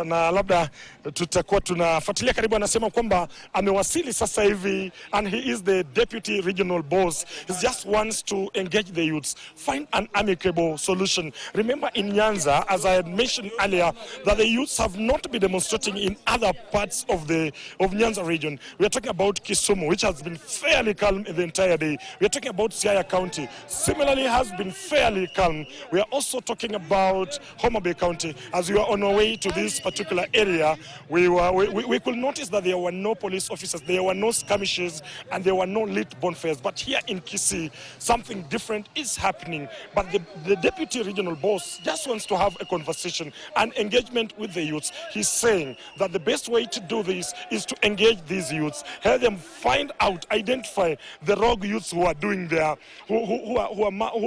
na labda tutakuwa tunafuatilia karibu. Anasema kwamba amewasili sasa hivi and he is the deputy regional boss. He just wants to engage the youths, find an amicable solution. Remember in Nyanza, as I had mentioned earlier, that the youths have not been demonstrating in other parts of Nyanza region. We are talking about Kisumu, which has been fairly calm the entire day. We are talking about Siaya County, similarly has been fairly calm. We are also talking about Homa Bay County. As we were on our way to this particular area, we could notice that there were no police officers, there were no skirmishes, and there were no lit bonfires. But here in Kisii, something different is happening. But the deputy regional boss just wants to have a conversation and engagement with the youths. He's saying that the best way to do this is to engage these youths, help them find out, identify the rogue youths who are doing there, who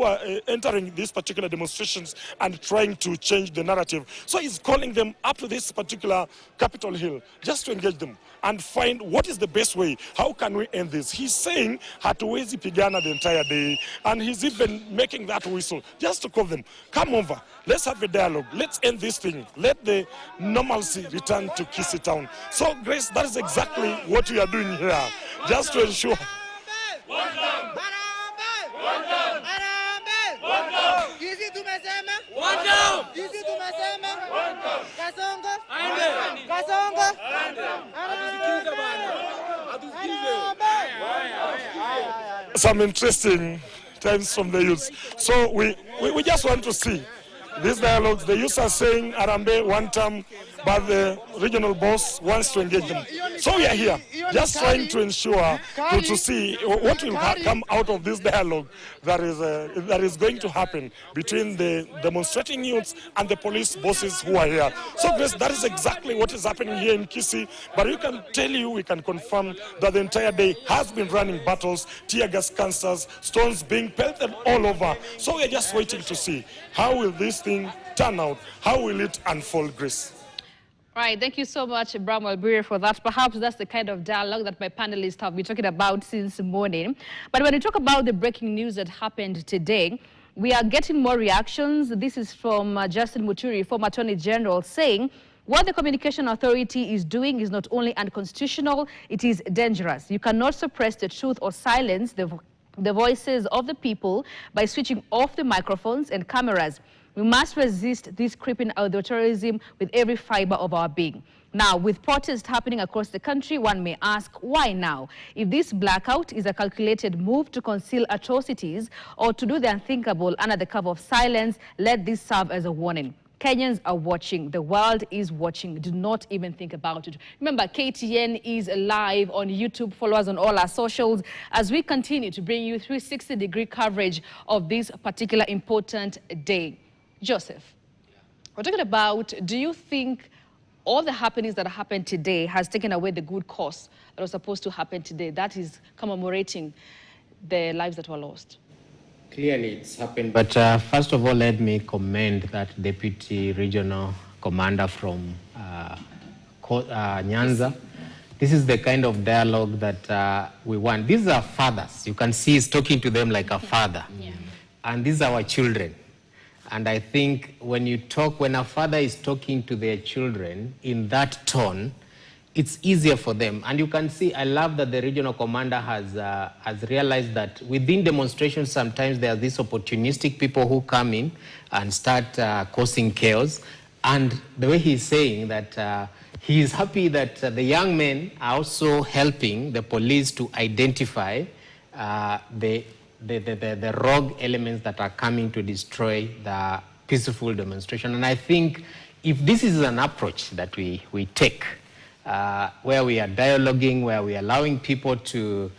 are entering these particular demonstrations and trying to change the narrative. So he's calling them up to this particular Capitol Hill just to engage them and find what is the best way. How can we end this? He's saying hatuwezi pigana the entire day, and he's even making that whistle just to call them, come over, let's have a dialogue, let's end this thing, let the normalcy return to Kisii town. So Grace, that is exactly what we are doing here, just to ensure. Some interesting times from the youths. So we just want to see these dialogues. The youths are saying Arambe one term, but the regional boss wants to engage them. So we are here, just trying to ensure to see what will come out of this dialogue that is going to happen between the demonstrating youths and the police bosses who are here. So Grace, that is exactly what is happening here in Kisii. But we can confirm that the entire day has been running battles, tear gas cancers, stones being pelted all over. So we are just waiting to see how will this thing turn out, how will it unfold, Grace. Right, thank you so much, Bramwell Bure, for that. Perhaps that's the kind of dialogue that my panelists have been talking about since morning. But when you talk about the breaking news that happened today, we are getting more reactions. This is from Justin Muturi, former Attorney General, saying what the Communication Authority is doing is not only unconstitutional, it is dangerous. You cannot suppress the truth or silence the voices of the people by switching off the microphones and cameras. We must resist this creeping authoritarianism with every fiber of our being. Now, with protests happening across the country, one may ask, why now? If this blackout is a calculated move to conceal atrocities or to do the unthinkable under the cover of silence, let this serve as a warning. Kenyans are watching. The world is watching. Do not even think about it. Remember, KTN is live on YouTube. Follow us on all our socials as we continue to bring you 360-degree coverage of this particular important day. Joseph, we're talking about, do you think all the happenings that happened today has taken away the good cause that was supposed to happen today? That is commemorating the lives that were lost. Clearly it's happened, but first of all, let me commend that Deputy Regional Commander from Nyanza. This is the kind of dialogue that we want. These are fathers. You can see he's talking to them like a father. Yeah. And these are our children. And I think when a father is talking to their children in that tone, it's easier for them. And you can see, I love that the regional commander has realized that within demonstrations, sometimes there are these opportunistic people who come in and start causing chaos. And the way he's saying that he is happy that the young men are also helping the police to identify the rogue elements that are coming to destroy the peaceful demonstration. And I think if this is an approach that we take, where we are dialoguing, where we are allowing people to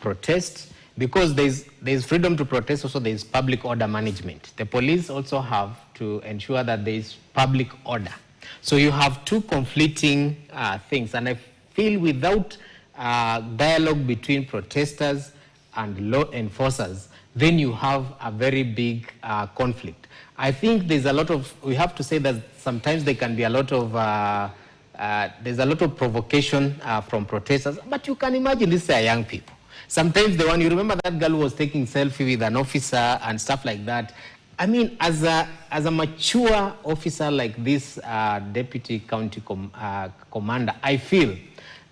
protest, because there's freedom to protest, also there's public order management. The police also have to ensure that there's public order. So you have two conflicting things, and I feel without dialogue between protesters and law enforcers, then you have a very big conflict. I think there's a lot of, we have to say that sometimes there can be a lot of, there's a lot of provocation from protesters, but you can imagine these are young people. Sometimes the one, you remember that girl who was taking selfie with an officer and stuff like that. I mean, as a mature officer like this deputy county commander, I feel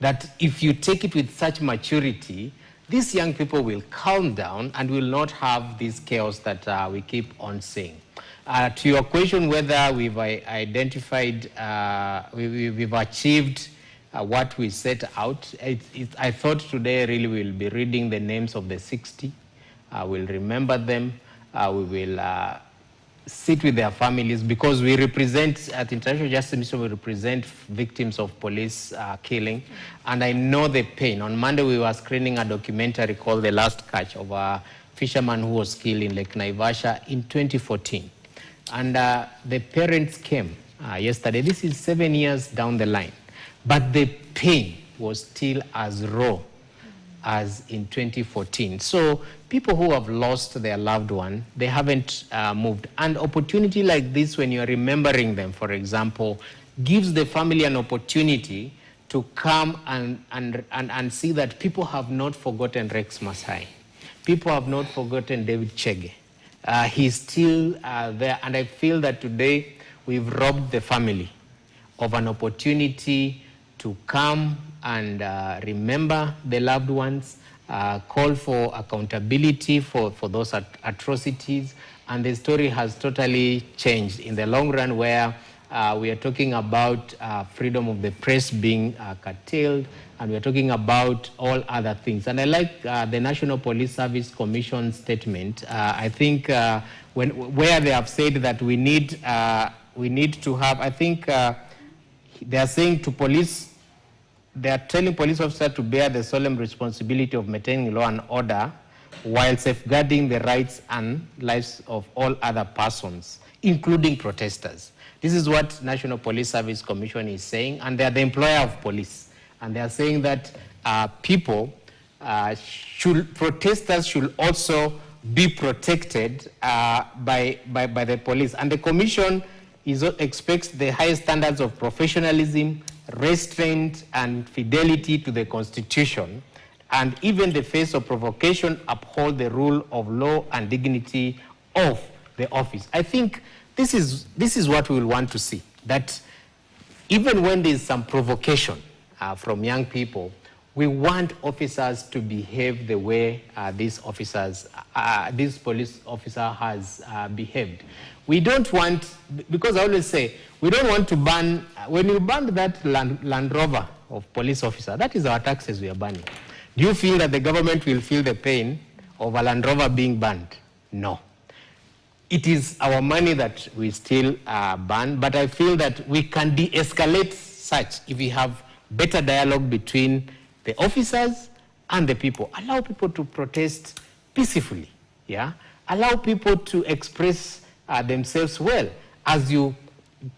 that if you take it with such maturity, these young people will calm down and will not have this chaos that we keep on seeing. To your question whether we've identified, we've achieved what we set out, I thought today really we'll be reading the names of the 60. We'll remember them. We will sit with their families, because we represent, at International Justice Mission, we represent victims of police killing. And I know the pain. On Monday, we were screening a documentary called The Last Catch of a fisherman who was killed in Lake Naivasha in 2014. And the parents came yesterday. This is 7 years down the line. But the pain was still as raw as in 2014. So people who have lost their loved one, they haven't moved. And opportunity like this, when you're remembering them, for example, gives the family an opportunity to come and see that people have not forgotten Rex Masai. People have not forgotten David Chege. He's still there. And I feel that today we've robbed the family of an opportunity to come and remember the loved ones, call for accountability for those atrocities. And the story has totally changed in the long run, where we are talking about freedom of the press being curtailed, and we are talking about all other things. And I like the National Police Service Commission statement. I think where they have said that we need to have, I think they are saying to police, they are telling police officers to bear the solemn responsibility of maintaining law and order while safeguarding the rights and lives of all other persons, including protesters. This is what National Police Service Commission is saying, and they are the employer of police. And they are saying that protesters should also be protected by the police. And the commission expects the highest standards of professionalism, restraint, and fidelity to the Constitution, and even the face of provocation, uphold the rule of law and dignity of the office. I think this is what we will want to see, that even when there is some provocation from young people, we want officers to behave the way this police officer has behaved. We don't want, because I always say, we don't want to ban, when you ban that Land Rover of police officer, that is our taxes we are banning. Do you feel that the government will feel the pain of a Land Rover being banned? No. It is our money that we still ban, but I feel that we can de-escalate such if we have better dialogue between the officers and the people. Allow people to protest peacefully, yeah? Allow people to express themselves well as you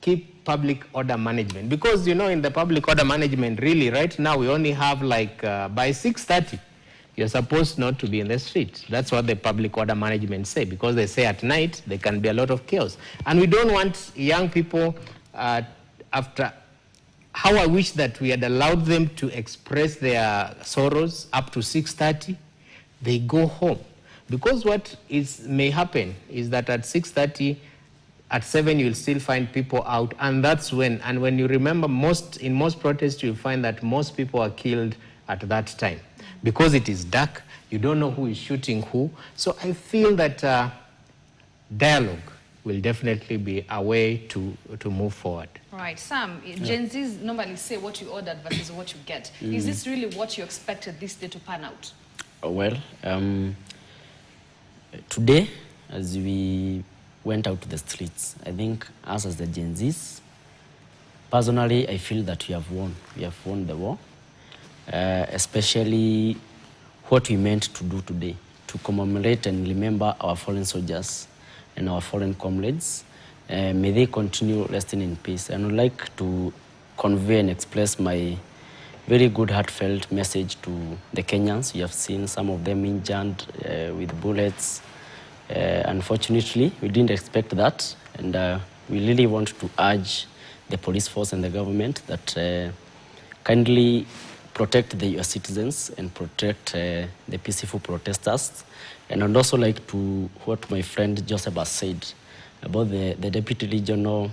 keep public order management. Because, you know, in the public order management, really, right now, we only have like, by 6:30, you're supposed not to be in the street. That's what the public order management say, because they say at night, there can be a lot of chaos. And we don't want young people after, how I wish that we had allowed them to express their sorrows up to 6:30, they go home. Because what may happen is that at 6:30, at 7, you'll still find people out, and that's when, and when you remember, in most protests, you'll find that most people are killed at that time. Because it is dark, you don't know who is shooting who. So I feel that dialogue will definitely be a way to move forward. Right, Sam, Gen Zs normally say what you ordered versus what you get. Is this really what you expected this day to pan out? Well, today, as we went out to the streets, I think us as the Gen Zs, personally, I feel that we have won. We have won the war, especially what we meant to do today. to commemorate and remember our fallen soldiers and our fallen comrades. May they continue resting in peace. And I would like to convey and express my very good heartfelt message to the Kenyans. You have seen some of them injured with bullets. Unfortunately, we didn't expect that. And we really want to urge the police force and the government that kindly protect your citizens and protect the peaceful protesters. And I'd also like to what my friend Joseph has said about the Deputy Regional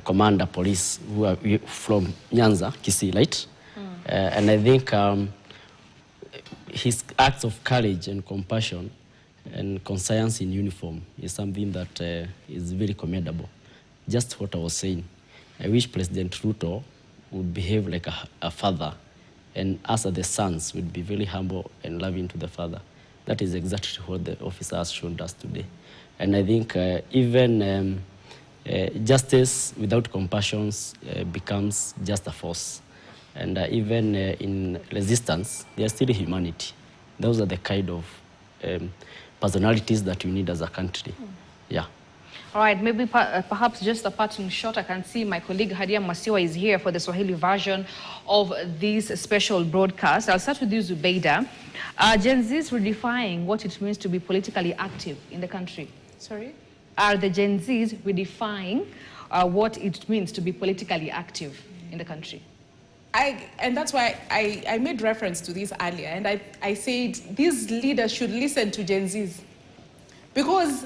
Commander Police who are from Nyanza, Kisii, right? And I think his acts of courage and compassion and conscience in uniform is something that is very commendable. Just what I was saying. I wish President Ruto would behave like a father, and us as the sons would be very humble and loving to the father. That is exactly what the officer has shown us today. And I think even justice without compassion becomes just a force. And even in resistance, there's still humanity. Those are the kind of personalities that we need as a country. Yeah. All right, maybe perhaps just a parting shot. I can see my colleague Hadia Masiwa is here for the Swahili version of this special broadcast. I'll start with you, Zubeida. Gen Z is redefining what it means to be politically active in the country. Sorry? Are the Gen Zs redefining what it means to be politically active in the country? And that's why I made reference to this earlier, and I said these leaders should listen to Gen Zs, because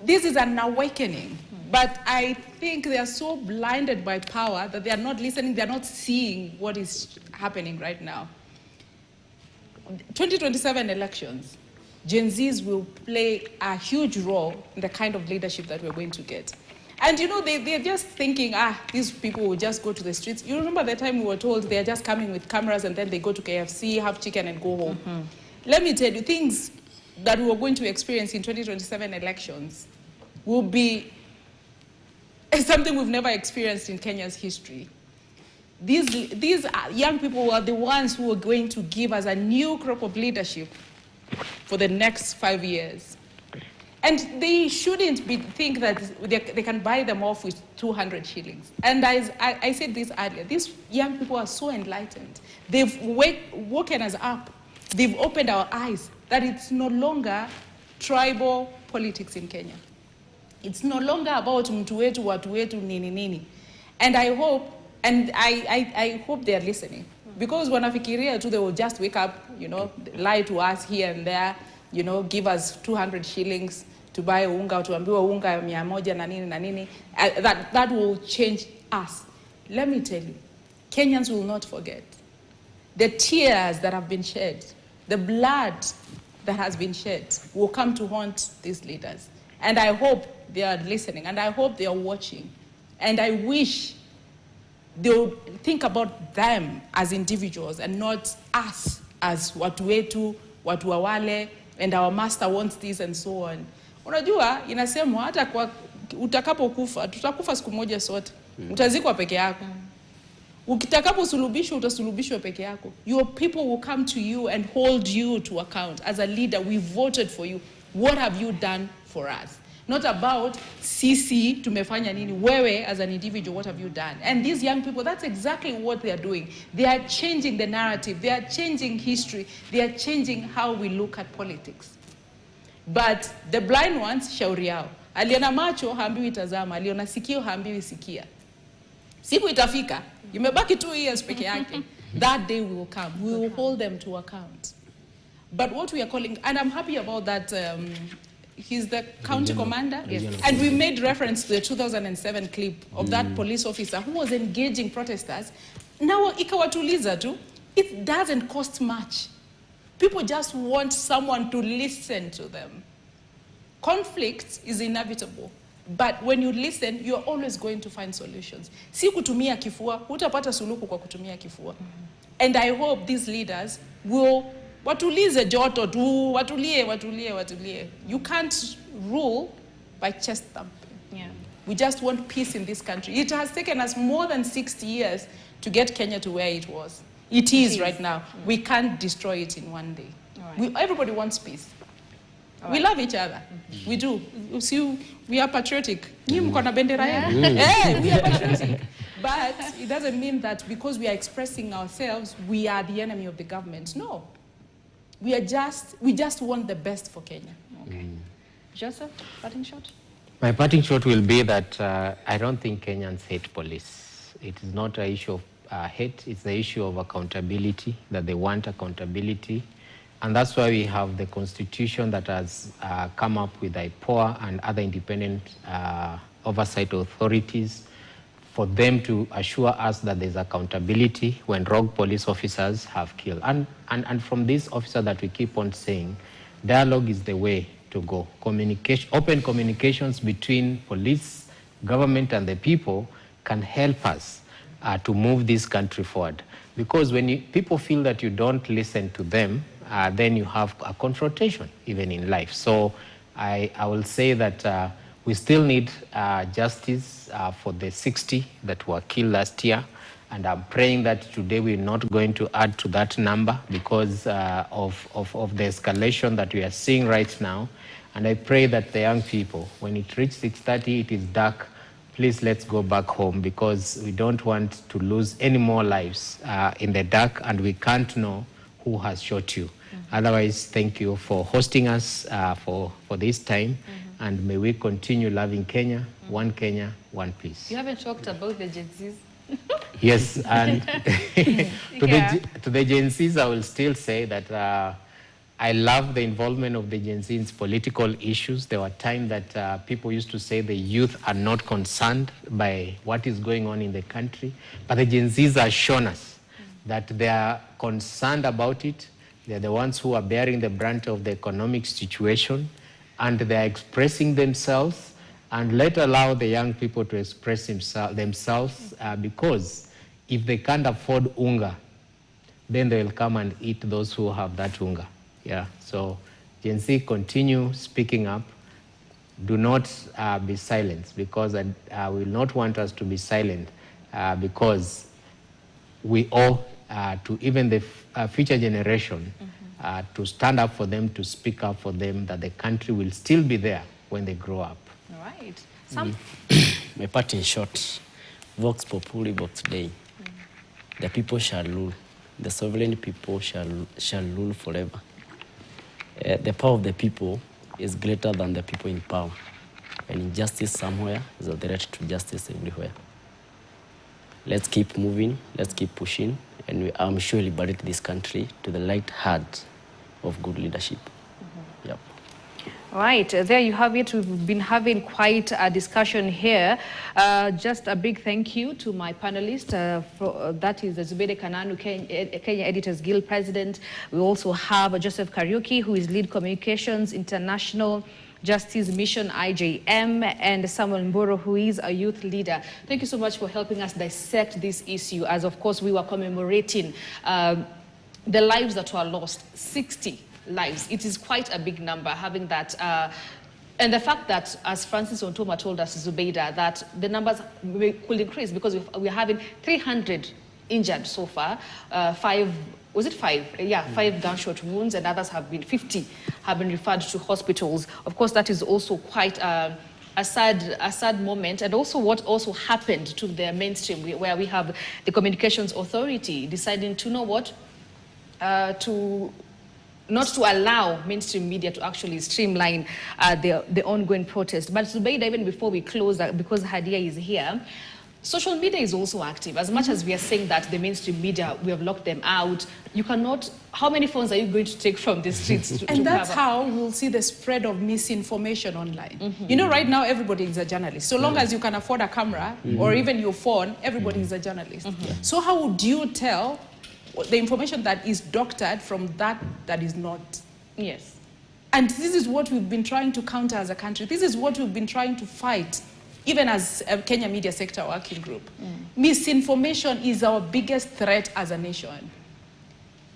this is an awakening. But I think they are so blinded by power that they are not listening, they are not seeing what is happening right now. 2027 elections, Gen Zs will play a huge role in the kind of leadership that we're going to get. And you know, they're just thinking, these people will just go to the streets. You remember the time we were told they're just coming with cameras and then they go to KFC, have chicken and go home. Let me tell you, things that we are going to experience in 2027 elections will be something we've never experienced in Kenya's history. These young people are the ones who are going to give us a new crop of leadership for the next 5 years. And they shouldn't think that they can buy them off with 200 shillings. And as I said this earlier, these young people are so enlightened. They've woken us up. They've opened our eyes that it's no longer tribal politics in Kenya. It's no longer about mtu wetu, watu wetu, nini nini. And I hope, I hope they're listening. Because wanafikiria too, they will just wake up, you know, lie to us here and there, you know, give us 200 shillings to buy unga, tuambiwa unga 100 na nini na nini. That will change us. Let me tell you, Kenyans will not forget the tears that have been shed, the blood that has been shed will come to haunt these leaders. And I hope they are listening, and I hope they are watching. And I wish they'll think about them as individuals and not us as watu wetu, watu wa wale, and our master wants this and so on. Unajua, inasemwa hata kwa utakapokufa, tutakufa siku moja sote. Utazikwa peke yako. Ukitakapo sulubishwa, utasulubishwa peke yako. Your people will come to you and hold you to account. As a leader, we voted for you. What have you done for us? Not about sisi tumefanya nini. Wewe as an individual, what have you done? And these young people, that's exactly what they are doing. They are changing the narrative. They are changing history. They are changing how we look at politics. But the blind ones, shauri yao. Aliona macho haambiwi tazama, aliona sikio haambiwi sikia. Siku itafika, imebaki 2 years peke yake. That day will come. We will hold them to account. But what we are calling, and I'm happy about that, he's the county commander. Yes. And we made reference to the 2007 clip of that police officer who was engaging protesters. Now, ikawatuliza tu, it doesn't cost much. People just want someone to listen to them. Conflict is inevitable. But when you listen, you're always going to find solutions. Si kutumia kifua, hutapata suluhu kwa kutumia kifua. And I hope these leaders will watulize joto tu, watulie. You can't rule by chest thumping. Yeah. We just want peace in this country. It has taken us more than 60 years to get Kenya to where it was. It is right now. We can't destroy it in one day. Everybody wants peace. We love each other. We do. You see, we are patriotic. We are patriotic. But it doesn't mean that because we are expressing ourselves, we are the enemy of the government. No. We just want the best for Kenya. Okay. Joseph, parting shot? My parting shot will be that I don't think Kenyans hate police. It is not an issue of hate, it's the issue of accountability, that they want accountability. And that's why we have the constitution that has come up with IPOA and other independent oversight authorities for them to assure us that there's accountability when rogue police officers have killed. And from this officer that we keep on saying, dialogue is the way to go. Communication, open communications between police, government, and the people can help us to move this country forward. Because when people feel that you don't listen to them, then you have a confrontation, even in life. So I will say that we still need justice for the 60 that were killed last year. And I'm praying that today we're not going to add to that number because of the escalation that we are seeing right now. And I pray that the young people, when it reaches 6:30, it is dark, please let's go back home because we don't want to lose any more lives in the dark and we can't know who has shot you. Otherwise, thank you for hosting us for this time. And may we continue loving Kenya, one peace. You haven't talked about the Gen Zs. Yes, and to the Gen Zs, I will still say that I love the involvement of the Gen Z in political issues. There were times that people used to say the youth are not concerned by what is going on in the country, but the Gen Zs have shown us that they are concerned about it. They're the ones who are bearing the brunt of the economic situation, and they're expressing themselves. And let allow the young people to express themselves because if they can't afford unga, then they will come and eat those who have that unga. Yeah, so Gen Z, continue speaking up. Do not be silent because I will not want us to be silent because we owe to even the future generation to stand up for them, to speak up for them, that the country will still be there when they grow up. All right. Sam? My part in short, Vox Populi, Vox Dei. The people shall rule. The sovereign people shall rule forever. The power of the people is greater than the people in power. And injustice somewhere is a threat to justice everywhere. Let's keep moving, let's keep pushing, and I'm sure we'll liberate this country to the light heart of good leadership. Yep. Right, there you have it. We've been having quite a discussion here. Just a big thank you to my panelist. That is Zubeda Kananu, Kenya Editors Guild President. We also have Joseph Kariuki, who is Lead Communications International Justice Mission, IJM, and Samuel Mboro, who is a youth leader. Thank you so much for helping us dissect this issue, as of course we were commemorating the lives that were lost, 60 lives. It is quite a big number, having that, and the fact that, as Francis Ontoma told us, Zubeida, that the numbers could increase because we're having 300 injured so far, 5 gunshot wounds, and others have been 50 have been referred to hospitals. Of course, that is also quite a sad moment, and also what also happened to the mainstream, where we have the Communications Authority deciding to know what, not to allow mainstream media to actually streamline the ongoing protest. But Zubeida, even before we close, because Hadia is here, social media is also active. As much as we are saying that the mainstream media, we have locked them out, you cannot, how many phones are you going to take from the streets? And that's how we'll see the spread of misinformation online. You know, right now, everybody is a journalist. So long as you can afford a camera or even your phone, everybody is a journalist. So how would you tell the information that is doctored from that is not? Yes. And this is what we've been trying to counter as a country. This is what we've been trying to fight, even as a Kenya Media Sector Working Group. Misinformation is our biggest threat as a nation.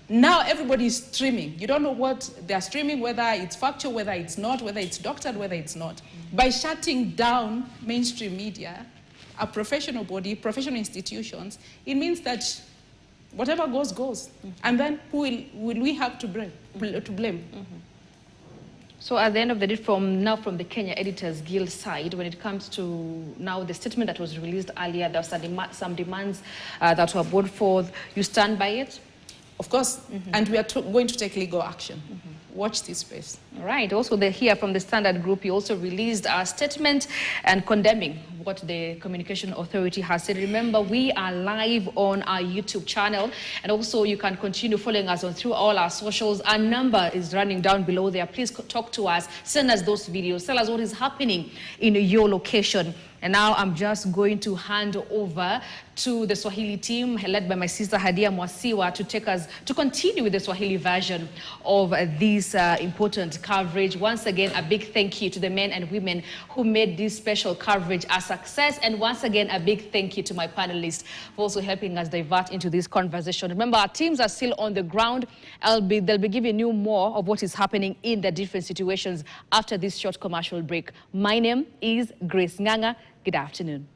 Now everybody is streaming. You don't know what they're streaming, whether it's factual, whether it's not, whether it's doctored, whether it's not. By shutting down mainstream media, a professional body, professional institutions, it means that Whatever goes, goes. And then who will we have to blame? So at the end of the day, from the Kenya Editors Guild side, when it comes to now the statement that was released earlier, there were some demands that were brought forth. You stand by it? Of course, and we are going to take legal action. Watch this space. All right. Also, here from the Standard Group, you also released a statement and condemning what the Communication Authority has said. Remember, we are live on our YouTube channel, and also you can continue following us through all our socials. Our number is running down below there. Please talk to us, send us those videos, tell us what is happening in your location. And now I'm just going to hand over to the Swahili team led by my sister Hadia Mwasiwa to continue with the Swahili version of this important coverage. Once again, a big thank you to the men and women who made this special coverage a success. And once again, a big thank you to my panelists for also helping us divert into this conversation. Remember, our teams are still on the ground. They'll be giving you more of what is happening in the different situations after this short commercial break. My name is Grace Nganga. Good afternoon.